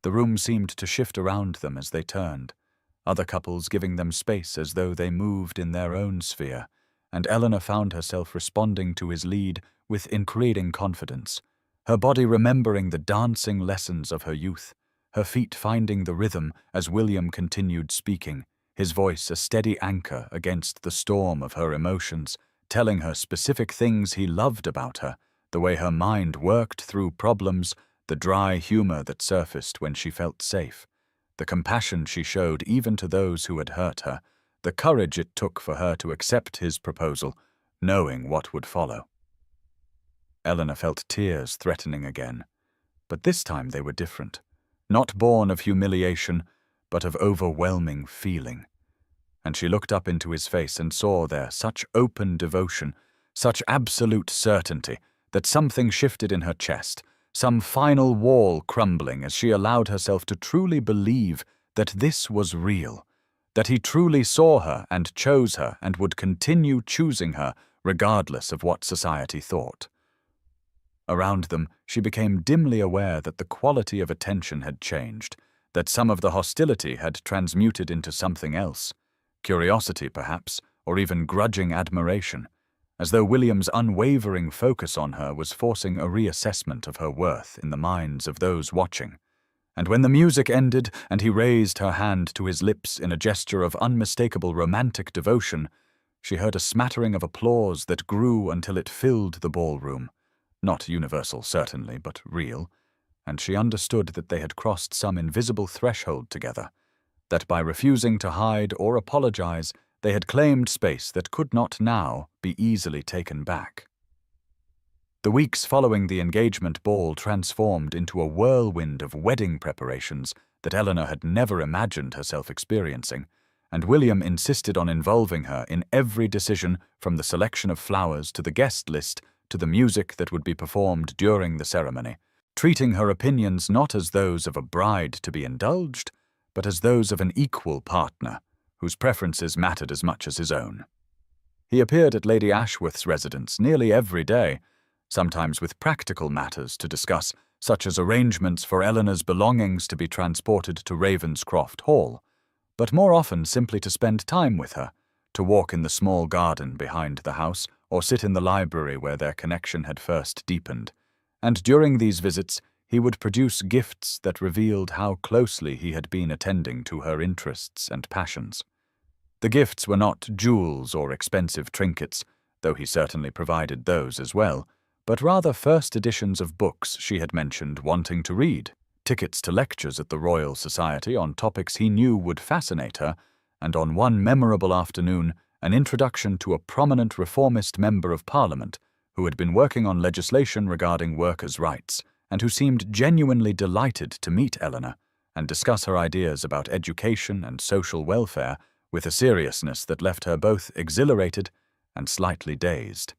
The room seemed to shift around them as they turned, other couples giving them space as though they moved in their own sphere, and Eleanor found herself responding to his lead with increasing confidence, her body remembering the dancing lessons of her youth, her feet finding the rhythm as William continued speaking, his voice a steady anchor against the storm of her emotions, telling her specific things he loved about her, the way her mind worked through problems, the dry humor that surfaced when she felt safe, the compassion she showed even to those who had hurt her, the courage it took for her to accept his proposal, knowing what would follow. Eleanor felt tears threatening again, but this time they were different, not born of humiliation, but of overwhelming feeling. And she looked up into his face and saw there such open devotion, such absolute certainty, that something shifted in her chest, some final wall crumbling as she allowed herself to truly believe that this was real, that he truly saw her and chose her and would continue choosing her regardless of what society thought. Around them, she became dimly aware that the quality of attention had changed, that some of the hostility had transmuted into something else, curiosity perhaps, or even grudging admiration, as though William's unwavering focus on her was forcing a reassessment of her worth in the minds of those watching. And when the music ended and he raised her hand to his lips in a gesture of unmistakable romantic devotion, she heard a smattering of applause that grew until it filled the ballroom. Not universal, certainly, but real, and she understood that they had crossed some invisible threshold together, that by refusing to hide or apologize, they had claimed space that could not now be easily taken back. The weeks following the engagement ball transformed into a whirlwind of wedding preparations that Eleanor had never imagined herself experiencing, and William insisted on involving her in every decision from the selection of flowers to the guest list to the music that would be performed during the ceremony, treating her opinions not as those of a bride to be indulged, but as those of an equal partner, whose preferences mattered as much as his own. He appeared at Lady Ashworth's residence nearly every day, sometimes with practical matters to discuss, such as arrangements for Eleanor's belongings to be transported to Ravenscroft Hall, but more often simply to spend time with her, to walk in the small garden behind the house, or sit in the library where their connection had first deepened. And during these visits, he would produce gifts that revealed how closely he had been attending to her interests and passions. The gifts were not jewels or expensive trinkets, though he certainly provided those as well, but rather first editions of books she had mentioned wanting to read, tickets to lectures at the Royal Society on topics he knew would fascinate her, and on one memorable afternoon, an introduction to a prominent reformist member of Parliament who had been working on legislation regarding workers' rights, and who seemed genuinely delighted to meet Eleanor and discuss her ideas about education and social welfare with a seriousness that left her both exhilarated and slightly dazed.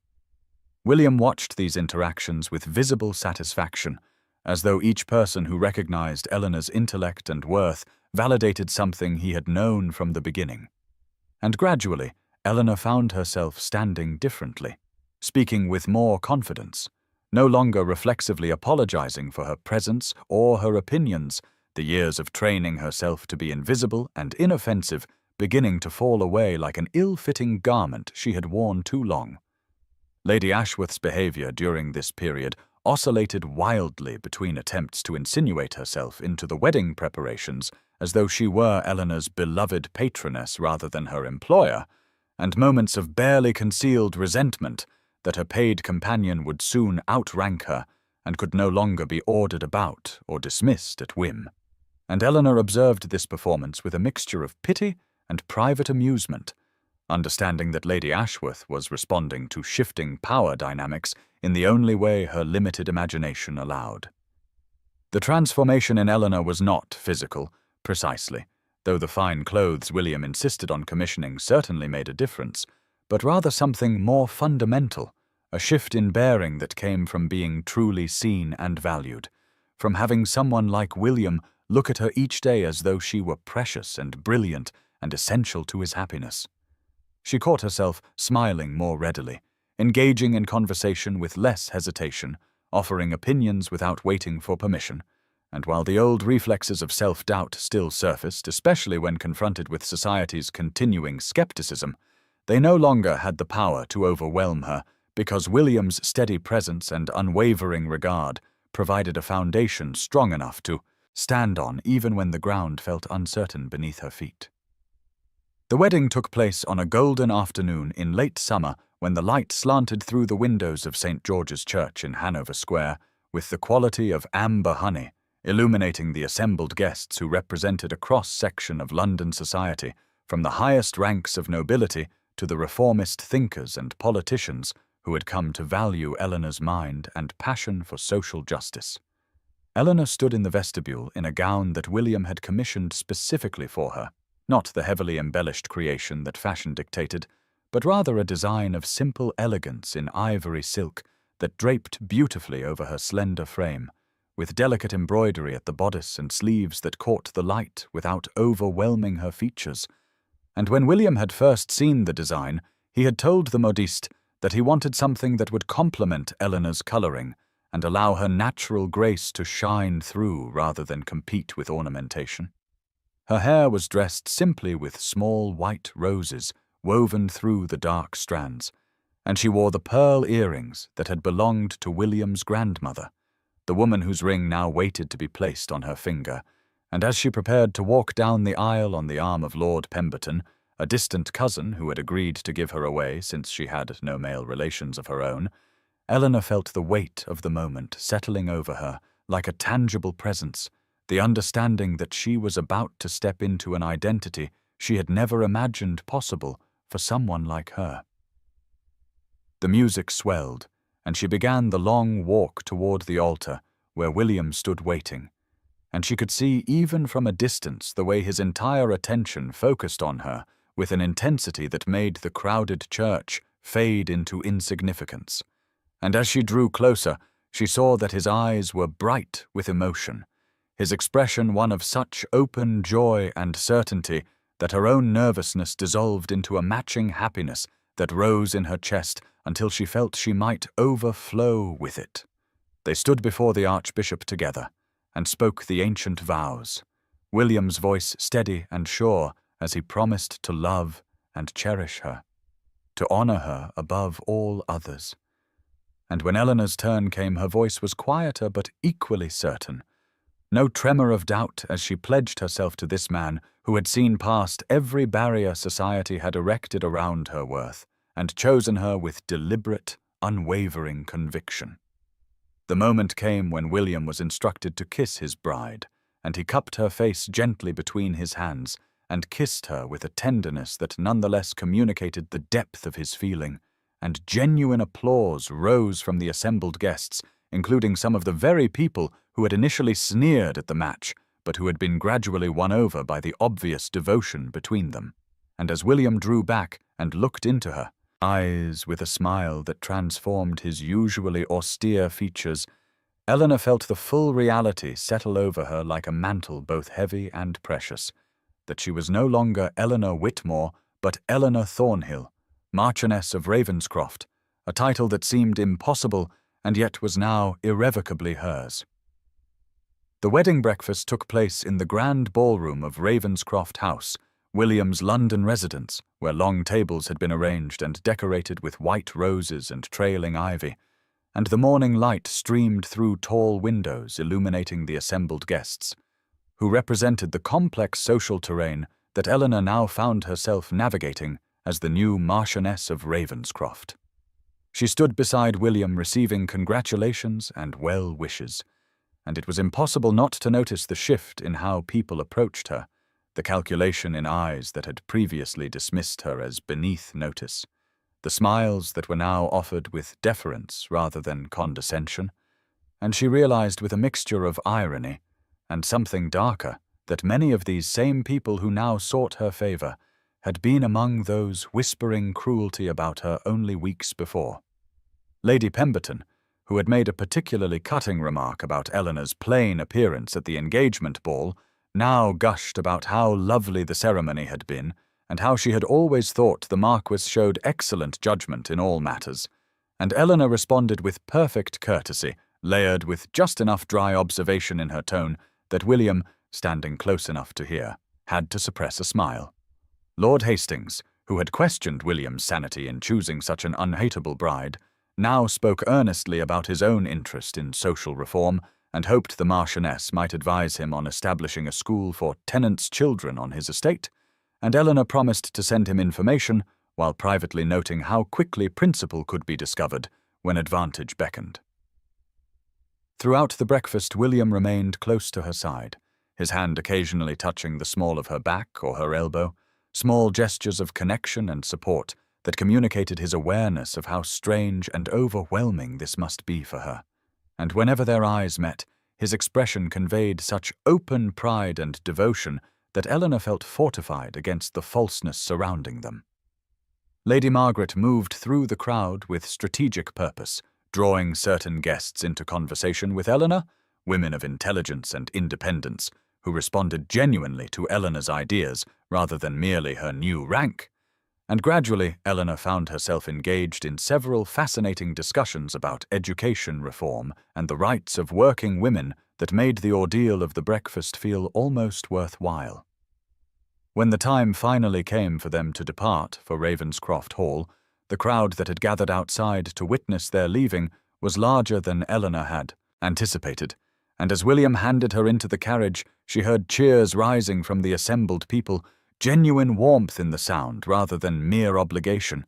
William watched these interactions with visible satisfaction, as though each person who recognized Eleanor's intellect and worth validated something he had known from the beginning. And gradually, Eleanor found herself standing differently, speaking with more confidence, no longer reflexively apologizing for her presence or her opinions, the years of training herself to be invisible and inoffensive beginning to fall away like an ill-fitting garment she had worn too long. Lady Ashworth's behavior during this period oscillated wildly between attempts to insinuate herself into the wedding preparations as though she were Eleanor's beloved patroness rather than her employer, and moments of barely concealed resentment that her paid companion would soon outrank her and could no longer be ordered about or dismissed at whim. And Eleanor observed this performance with a mixture of pity and private amusement, understanding that Lady Ashworth was responding to shifting power dynamics in the only way her limited imagination allowed. The transformation in Eleanor was not physical, precisely, though the fine clothes William insisted on commissioning certainly made a difference, but rather something more fundamental, a shift in bearing that came from being truly seen and valued, from having someone like William look at her each day as though she were precious and brilliant and essential to his happiness. She caught herself smiling more readily, engaging in conversation with less hesitation, offering opinions without waiting for permission, and while the old reflexes of self-doubt still surfaced, especially when confronted with society's continuing skepticism, they no longer had the power to overwhelm her because William's steady presence and unwavering regard provided a foundation strong enough to stand on even when the ground felt uncertain beneath her feet. The wedding took place on a golden afternoon in late summer when the light slanted through the windows of St. George's Church in Hanover Square with the quality of amber honey, illuminating the assembled guests who represented a cross-section of London society, from the highest ranks of nobility to the reformist thinkers and politicians who had come to value Eleanor's mind and passion for social justice. Eleanor stood in the vestibule in a gown that William had commissioned specifically for her, not the heavily embellished creation that fashion dictated, but rather a design of simple elegance in ivory silk that draped beautifully over her slender frame, with delicate embroidery at the bodice and sleeves that caught the light without overwhelming her features. And when William had first seen the design, he had told the modiste that he wanted something that would complement Eleanor's colouring and allow her natural grace to shine through rather than compete with ornamentation. Her hair was dressed simply with small white roses woven through the dark strands, and she wore the pearl earrings that had belonged to William's grandmother, the woman whose ring now waited to be placed on her finger, and as she prepared to walk down the aisle on the arm of Lord Pemberton, a distant cousin who had agreed to give her away since she had no male relations of her own, Eleanor felt the weight of the moment settling over her like a tangible presence, the understanding that she was about to step into an identity she had never imagined possible for someone like her. The music swelled, and she began the long walk toward the altar where William stood waiting, and she could see even from a distance the way his entire attention focused on her with an intensity that made the crowded church fade into insignificance. And as she drew closer, she saw that his eyes were bright with emotion, his expression one of such open joy and certainty that her own nervousness dissolved into a matching happiness that rose in her chest until she felt she might overflow with it. They stood before the Archbishop together and spoke the ancient vows, William's voice steady and sure as he promised to love and cherish her, to honor her above all others. And when Eleanor's turn came, her voice was quieter but equally certain, no tremor of doubt as she pledged herself to this man who had seen past every barrier society had erected around her worth and chosen her with deliberate, unwavering conviction. The moment came when William was instructed to kiss his bride, and he cupped her face gently between his hands and kissed her with a tenderness that nonetheless communicated the depth of his feeling, and genuine applause rose from the assembled guests, including some of the very people who had initially sneered at the match, but who had been gradually won over by the obvious devotion between them. And as William drew back and looked into her eyes with a smile that transformed his usually austere features, Eleanor felt the full reality settle over her like a mantle both heavy and precious, that she was no longer Eleanor Whitmore, but Eleanor Thornhill, Marchioness of Ravenscroft, a title that seemed impossible and yet was now irrevocably hers. The wedding breakfast took place in the grand ballroom of Ravenscroft House, William's London residence, where long tables had been arranged and decorated with white roses and trailing ivy, and the morning light streamed through tall windows illuminating the assembled guests, who represented the complex social terrain that Eleanor now found herself navigating as the new Marchioness of Ravenscroft. She stood beside William receiving congratulations and well wishes, and it was impossible not to notice the shift in how people approached her, the calculation in eyes that had previously dismissed her as beneath notice, the smiles that were now offered with deference rather than condescension, and she realized with a mixture of irony and something darker that many of these same people who now sought her favor had been among those whispering cruelty about her only weeks before. Lady Pemberton, who had made a particularly cutting remark about Eleanor's plain appearance at the engagement ball, now gushed about how lovely the ceremony had been and how she had always thought the Marquis showed excellent judgment in all matters, and Eleanor responded with perfect courtesy, layered with just enough dry observation in her tone that William, standing close enough to hear, had to suppress a smile. Lord Hastings, who had questioned William's sanity in choosing such an unhateable bride, now spoke earnestly about his own interest in social reform and hoped the Marchioness might advise him on establishing a school for tenants' children on his estate, and Eleanor promised to send him information while privately noting how quickly principle could be discovered when advantage beckoned. Throughout the breakfast, William remained close to her side, his hand occasionally touching the small of her back or her elbow, small gestures of connection and support that communicated his awareness of how strange and overwhelming this must be for her. And whenever their eyes met, his expression conveyed such open pride and devotion that Eleanor felt fortified against the falseness surrounding them. Lady Margaret moved through the crowd with strategic purpose, drawing certain guests into conversation with Eleanor, women of intelligence and independence, who responded genuinely to Eleanor's ideas rather than merely her new rank. And gradually, Eleanor found herself engaged in several fascinating discussions about education reform and the rights of working women that made the ordeal of the breakfast feel almost worthwhile. When the time finally came for them to depart for Ravenscroft Hall, the crowd that had gathered outside to witness their leaving was larger than Eleanor had anticipated, and as William handed her into the carriage, she heard cheers rising from the assembled people, genuine warmth in the sound rather than mere obligation,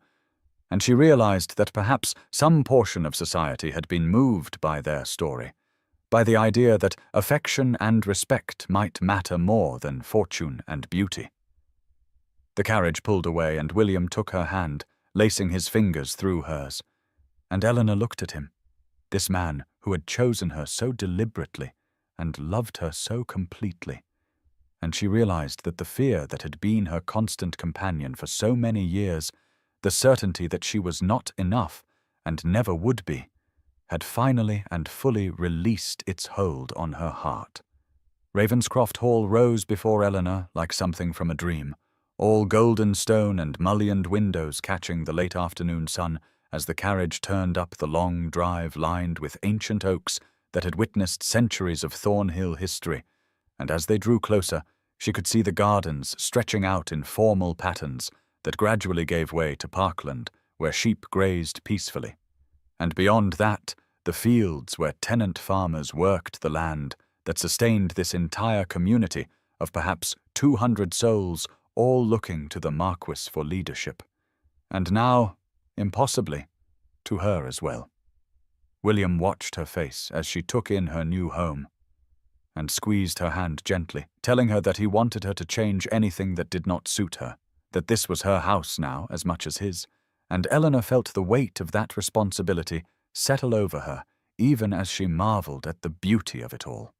and she realized that perhaps some portion of society had been moved by their story, by the idea that affection and respect might matter more than fortune and beauty. The carriage pulled away and William took her hand, lacing his fingers through hers, and Eleanor looked at him, this man who had chosen her so deliberately and loved her so completely, and she realized that the fear that had been her constant companion for so many years, the certainty that she was not enough and never would be, had finally and fully released its hold on her heart. Ravenscroft Hall rose before Eleanor like something from a dream, all golden stone and mullioned windows catching the late afternoon sun as the carriage turned up the long drive lined with ancient oaks that had witnessed centuries of Thornhill history, and as they drew closer, she could see the gardens stretching out in formal patterns that gradually gave way to parkland where sheep grazed peacefully. And beyond that, the fields where tenant farmers worked the land that sustained this entire community of perhaps 200 souls, all looking to the Marquis for leadership. And now, impossibly, to her as well. William watched her face as she took in her new home, and squeezed her hand gently, telling her that he wanted her to change anything that did not suit her, that this was her house now as much as his, and Eleanor felt the weight of that responsibility settle over her, even as she marveled at the beauty of it all.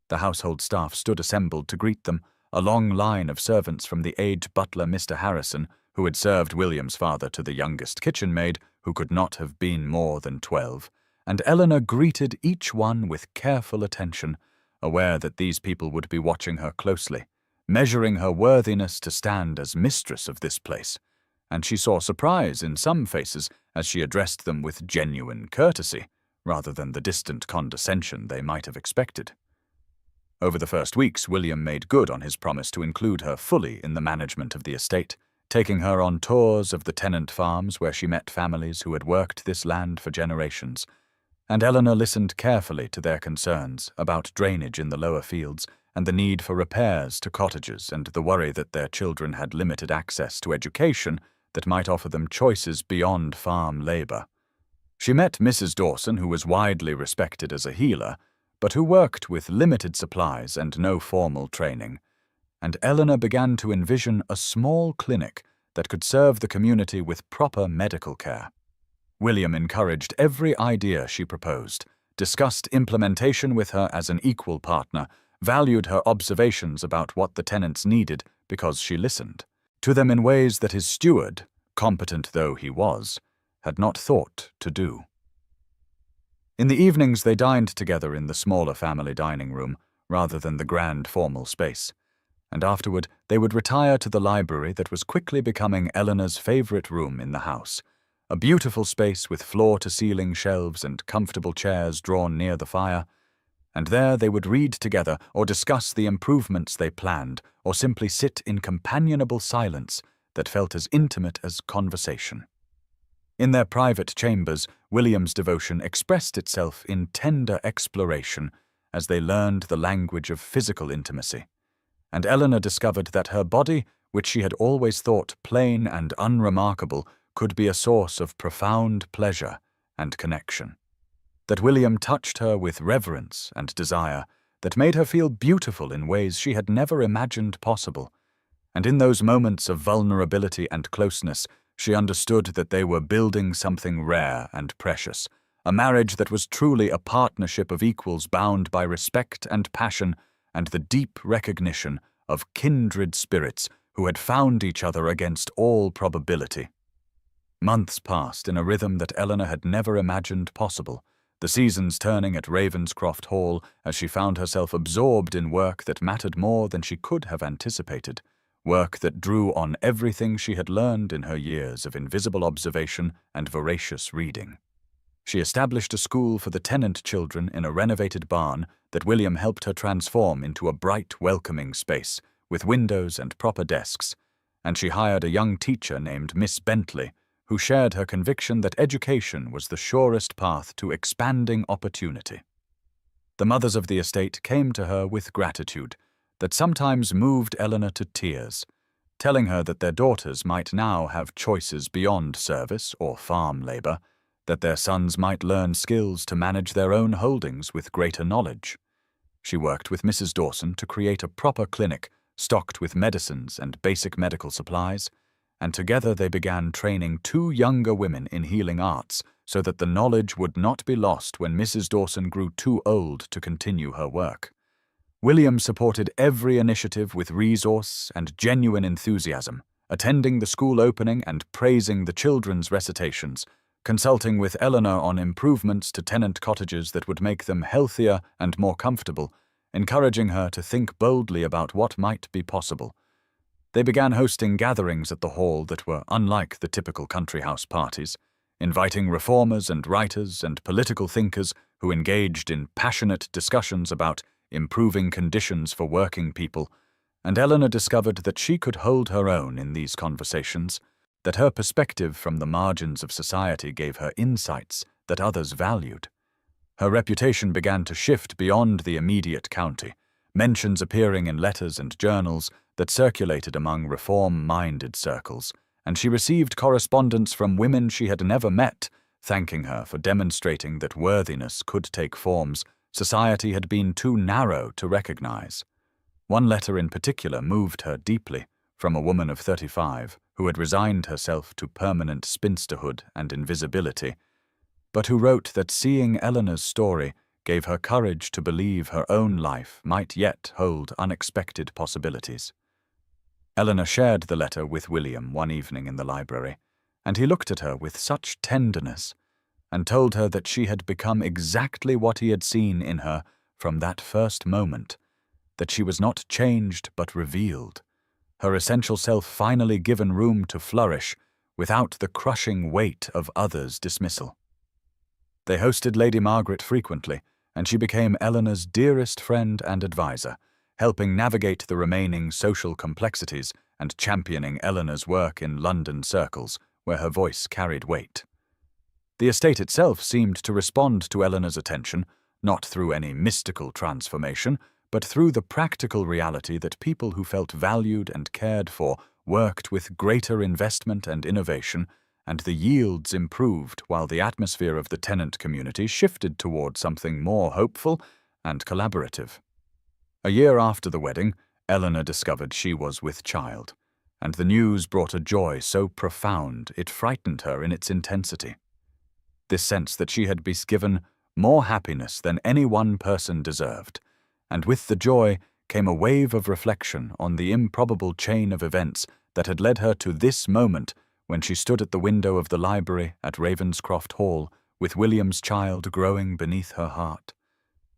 The household staff stood assembled to greet them, a long line of servants from the aged butler Mr. Harrison, who had served William's father, to the youngest kitchen maid, who could not have been more than 12, and Eleanor greeted each one with careful attention, aware that these people would be watching her closely, measuring her worthiness to stand as mistress of this place, and she saw surprise in some faces as she addressed them with genuine courtesy, rather than the distant condescension they might have expected. Over the first weeks, William made good on his promise to include her fully in the management of the estate, taking her on tours of the tenant farms where she met families who had worked this land for generations, and Eleanor listened carefully to their concerns about drainage in the lower fields and the need for repairs to cottages and the worry that their children had limited access to education that might offer them choices beyond farm labor. She met Mrs. Dawson, who was widely respected as a healer, but who worked with limited supplies and no formal training, and Eleanor began to envision a small clinic that could serve the community with proper medical care. William encouraged every idea she proposed, discussed implementation with her as an equal partner, valued her observations about what the tenants needed because she listened to them in ways that his steward, competent though he was, had not thought to do. In the evenings they dined together in the smaller family dining room rather than the grand formal space, and afterward they would retire to the library that was quickly becoming Eleanor's favorite room in the house, a beautiful space with floor-to-ceiling shelves and comfortable chairs drawn near the fire, and there they would read together or discuss the improvements they planned or simply sit in companionable silence that felt as intimate as conversation. In their private chambers, William's devotion expressed itself in tender exploration as they learned the language of physical intimacy, and Eleanor discovered that her body, which she had always thought plain and unremarkable, could be a source of profound pleasure and connection. That William touched her with reverence and desire that made her feel beautiful in ways she had never imagined possible, and in those moments of vulnerability and closeness, she understood that they were building something rare and precious, a marriage that was truly a partnership of equals bound by respect and passion and the deep recognition of kindred spirits who had found each other against all probability. Months passed in a rhythm that Eleanor had never imagined possible, the seasons turning at Ravenscroft Hall as she found herself absorbed in work that mattered more than she could have anticipated, work that drew on everything she had learned in her years of invisible observation and voracious reading. She established a school for the tenant children in a renovated barn that William helped her transform into a bright, welcoming space with windows and proper desks, and she hired a young teacher named Miss Bentley, who shared her conviction that education was the surest path to expanding opportunity. The mothers of the estate came to her with gratitude that sometimes moved Eleanor to tears, telling her that their daughters might now have choices beyond service or farm labor, that their sons might learn skills to manage their own holdings with greater knowledge. She worked with Mrs. Dawson to create a proper clinic stocked with medicines and basic medical supplies, and together they began training 2 younger women in healing arts so that the knowledge would not be lost when Mrs. Dawson grew too old to continue her work. William supported every initiative with resource and genuine enthusiasm, attending the school opening and praising the children's recitations, consulting with Eleanor on improvements to tenant cottages that would make them healthier and more comfortable, encouraging her to think boldly about what might be possible. They began hosting gatherings at the hall that were unlike the typical country house parties, inviting reformers and writers and political thinkers who engaged in passionate discussions about improving conditions for working people, and Eleanor discovered that she could hold her own in these conversations, that her perspective from the margins of society gave her insights that others valued. Her reputation began to shift beyond the immediate county, mentions appearing in letters and journals that circulated among reform-minded circles, and she received correspondence from women she had never met, thanking her for demonstrating that worthiness could take forms society had been too narrow to recognize. One letter in particular moved her deeply, from a woman of 35 who had resigned herself to permanent spinsterhood and invisibility, but who wrote that seeing Eleanor's story gave her courage to believe her own life might yet hold unexpected possibilities. Eleanor shared the letter with William one evening in the library, and he looked at her with such tenderness and told her that she had become exactly what he had seen in her from that first moment, that she was not changed but revealed, her essential self finally given room to flourish without the crushing weight of others' dismissal. They hosted Lady Margaret frequently, and she became Eleanor's dearest friend and advisor, helping navigate the remaining social complexities and championing Eleanor's work in London circles, where her voice carried weight. The estate itself seemed to respond to Eleanor's attention, not through any mystical transformation, but through the practical reality that people who felt valued and cared for worked with greater investment and innovation, and the yields improved while the atmosphere of the tenant community shifted toward something more hopeful and collaborative. A year after the wedding, Eleanor discovered she was with child, and the news brought a joy so profound it frightened her in its intensity. This sense that she had been given more happiness than any one person deserved, and with the joy came a wave of reflection on the improbable chain of events that had led her to this moment when she stood at the window of the library at Ravenscroft Hall with William's child growing beneath her heart.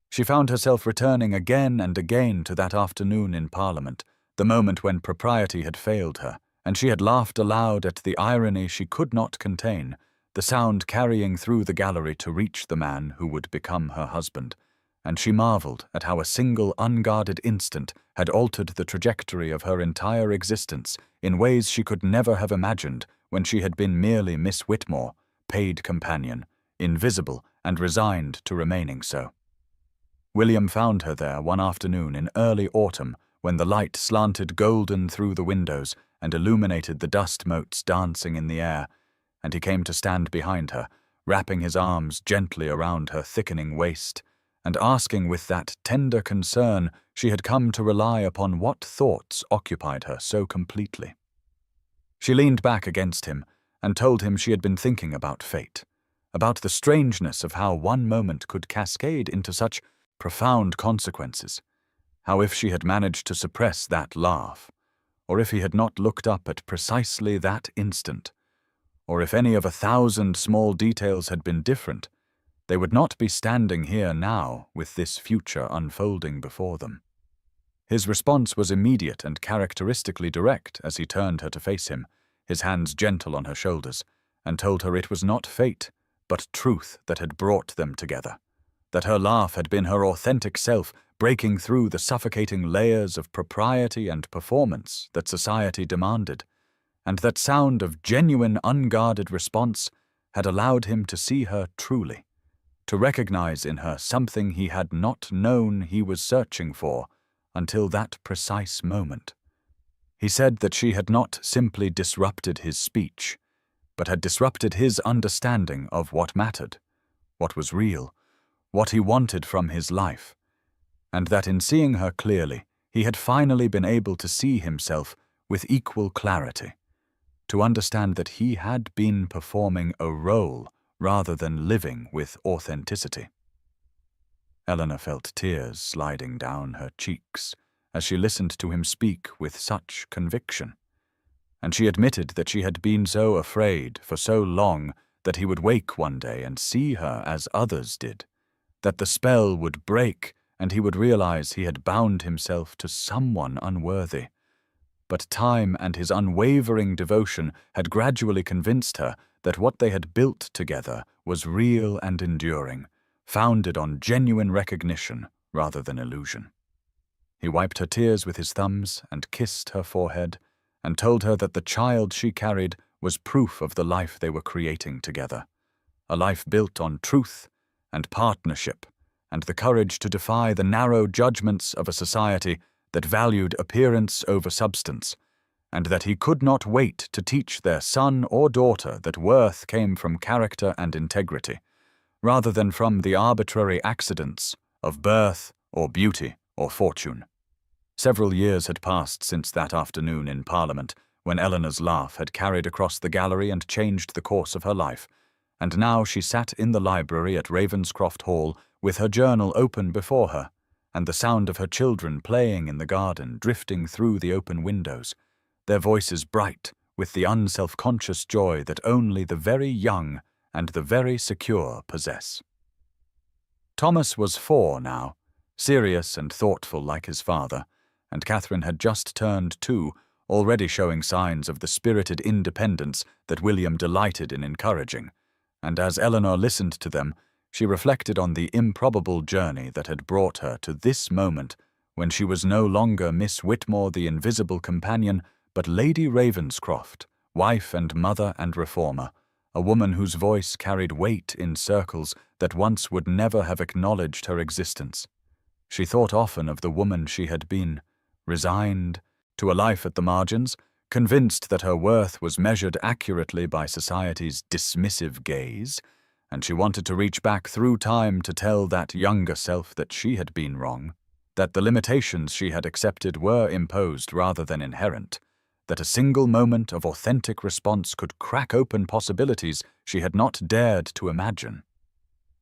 She found herself returning again and again to that afternoon in Parliament, the moment when propriety had failed her, and she had laughed aloud at the irony she could not contain, the sound carrying through the gallery to reach the man who would become her husband, and she marveled at how a single unguarded instant had altered the trajectory of her entire existence in ways she could never have imagined when she had been merely Miss Whitmore, paid companion, invisible and resigned to remaining so. William found her there one afternoon in early autumn when the light slanted golden through the windows and illuminated the dust motes dancing in the air, and he came to stand behind her, wrapping his arms gently around her thickening waist, and asking with that tender concern she had come to rely upon what thoughts occupied her so completely. She leaned back against him and told him she had been thinking about fate, about the strangeness of how one moment could cascade into such profound consequences, how if she had managed to suppress that laugh, or if he had not looked up at precisely that instant, or if any of 1,000 small details had been different, they would not be standing here now with this future unfolding before them. His response was immediate and characteristically direct as he turned her to face him, his hands gentle on her shoulders, and told her it was not fate, but truth that had brought them together, that her laugh had been her authentic self breaking through the suffocating layers of propriety and performance that society demanded, and that sound of genuine unguarded response had allowed him to see her truly, to recognize in her something he had not known he was searching for until that precise moment. He said that she had not simply disrupted his speech, but had disrupted his understanding of what mattered, what was real, what he wanted from his life, and that in seeing her clearly, he had finally been able to see himself with equal clarity, to understand that he had been performing a role rather than living with authenticity. Eleanor felt tears sliding down her cheeks as she listened to him speak with such conviction, and she admitted that she had been so afraid for so long that he would wake one day and see her as others did, that the spell would break and he would realize he had bound himself to someone unworthy. But time and his unwavering devotion had gradually convinced her that what they had built together was real and enduring, founded on genuine recognition rather than illusion. He wiped her tears with his thumbs and kissed her forehead, and told her that the child she carried was proof of the life they were creating together, a life built on truth and partnership and the courage to defy the narrow judgments of a society that valued appearance over substance, and that he could not wait to teach their son or daughter that worth came from character and integrity, rather than from the arbitrary accidents of birth or beauty or fortune. Several years had passed since that afternoon in Parliament, when Eleanor's laugh had carried across the gallery and changed the course of her life, and now she sat in the library at Ravenscroft Hall with her journal open before her, and the sound of her children playing in the garden drifting through the open windows, their voices bright with the unself-conscious joy that only the very young and the very secure possess. Thomas was 4 now, serious and thoughtful like his father, and Catherine had just turned 2, already showing signs of the spirited independence that William delighted in encouraging, and as Eleanor listened to them, she reflected on the improbable journey that had brought her to this moment when she was no longer Miss Whitmore the invisible companion, but Lady Ravenscroft, wife and mother and reformer, a woman whose voice carried weight in circles that once would never have acknowledged her existence. She thought often of the woman she had been, resigned to a life at the margins, convinced that her worth was measured accurately by society's dismissive gaze, and she wanted to reach back through time to tell that younger self that she had been wrong, that the limitations she had accepted were imposed rather than inherent, that a single moment of authentic response could crack open possibilities she had not dared to imagine.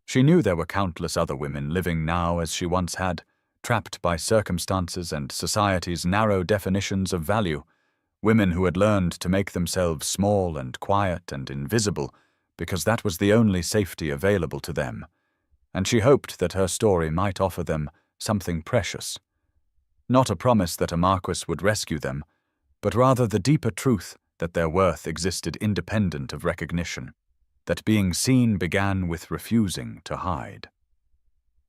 She knew there were countless other women living now as she once had, trapped by circumstances and society's narrow definitions of value, women who had learned to make themselves small and quiet and invisible because that was the only safety available to them, and she hoped that her story might offer them something precious. Not a promise that a marquis would rescue them, but rather the deeper truth that their worth existed independent of recognition, that being seen began with refusing to hide.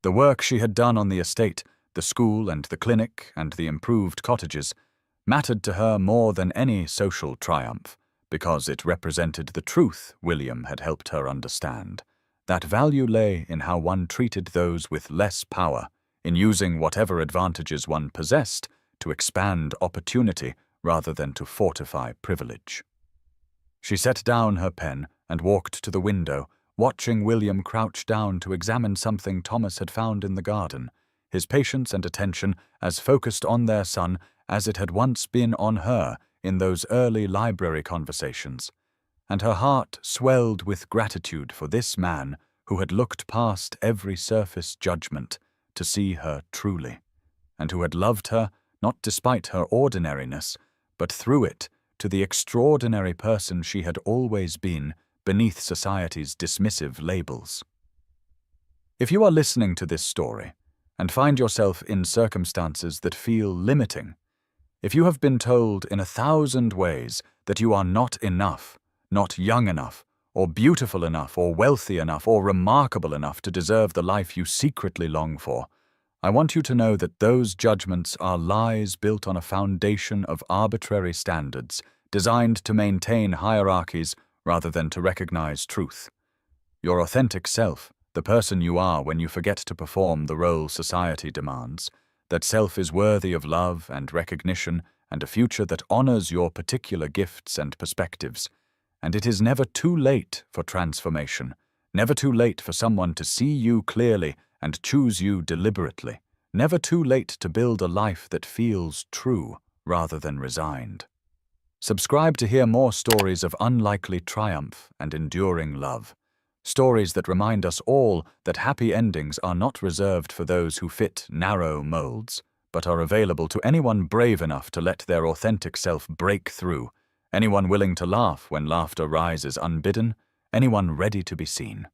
The work she had done on the estate, the school and the clinic and the improved cottages, mattered to her more than any social triumph, because it represented the truth William had helped her understand. That value lay in how one treated those with less power, in using whatever advantages one possessed to expand opportunity rather than to fortify privilege. She set down her pen and walked to the window, watching William crouch down to examine something Thomas had found in the garden, his patience and attention as focused on their son as it had once been on her in those early library conversations, and her heart swelled with gratitude for this man who had looked past every surface judgment to see her truly, and who had loved her not despite her ordinariness, but through it to the extraordinary person she had always been beneath society's dismissive labels. If you are listening to this story and find yourself in circumstances that feel limiting, if you have been told in 1,000 ways that you are not enough, not young enough, or beautiful enough, or wealthy enough, or remarkable enough to deserve the life you secretly long for, I want you to know that those judgments are lies built on a foundation of arbitrary standards designed to maintain hierarchies rather than to recognize truth. Your authentic self, the person you are when you forget to perform the role society demands, that self is worthy of love and recognition and a future that honors your particular gifts and perspectives. And it is never too late for transformation, never too late for someone to see you clearly and choose you deliberately, never too late to build a life that feels true rather than resigned. Subscribe to hear more stories of unlikely triumph and enduring love, stories that remind us all that happy endings are not reserved for those who fit narrow molds, but are available to anyone brave enough to let their authentic self break through, anyone willing to laugh when laughter rises unbidden, anyone ready to be seen.